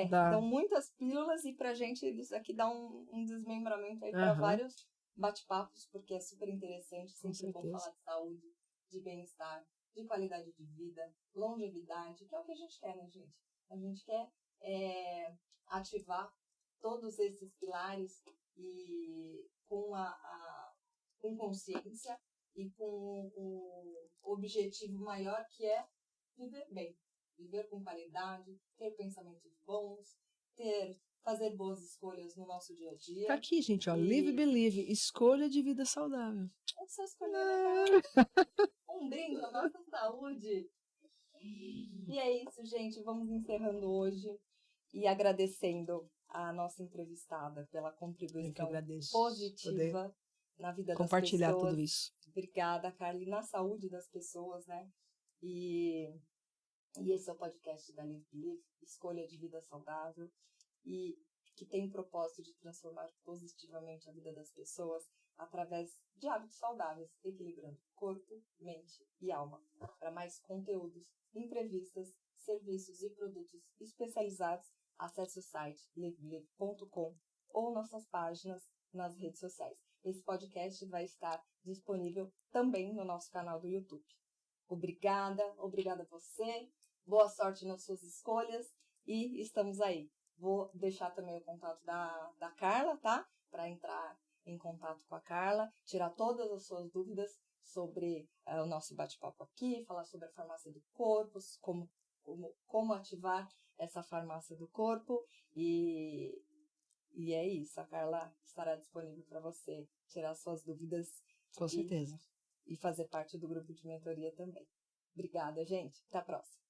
Dão muitas pílulas e pra gente isso aqui dá um desmembramento aí para vários bate-papos, porque é super interessante, sempre bom falar de saúde, de bem-estar, de qualidade de vida, longevidade, que é o que a gente quer, né, gente? A gente quer ativar todos esses pilares e com consciência e com o objetivo maior, que é viver bem. Viver com qualidade, ter pensamentos bons, fazer boas escolhas no nosso dia a dia. Tá aqui, gente, ó. Live Believe, escolha de vida saudável. É só escolher, né? Um brinde à nossa saúde. E é isso, gente. Vamos encerrando hoje e agradecendo a nossa entrevistada pela contribuição positiva na vida das pessoas. Compartilhar tudo isso. Obrigada, Carly, na saúde das pessoas, né? E esse é o podcast da Live Believe, Escolha de Vida Saudável, e que tem o propósito de transformar positivamente a vida das pessoas através de hábitos saudáveis, equilibrando corpo, mente e alma. Para mais conteúdos, entrevistas, serviços e produtos especializados, acesse o site livebelieve.com ou nossas páginas nas redes sociais. Esse podcast vai estar disponível também no nosso canal do YouTube. Obrigada a você. Boa sorte nas suas escolhas e estamos aí. Vou deixar também o contato da Carla, tá? Para entrar em contato com a Carla, tirar todas as suas dúvidas sobre o nosso bate-papo aqui, falar sobre a farmácia do corpo, como ativar essa farmácia do corpo e é isso. A Carla estará disponível para você tirar suas dúvidas. Com certeza. E fazer parte do grupo de mentoria também. Obrigada, gente. Até a próxima.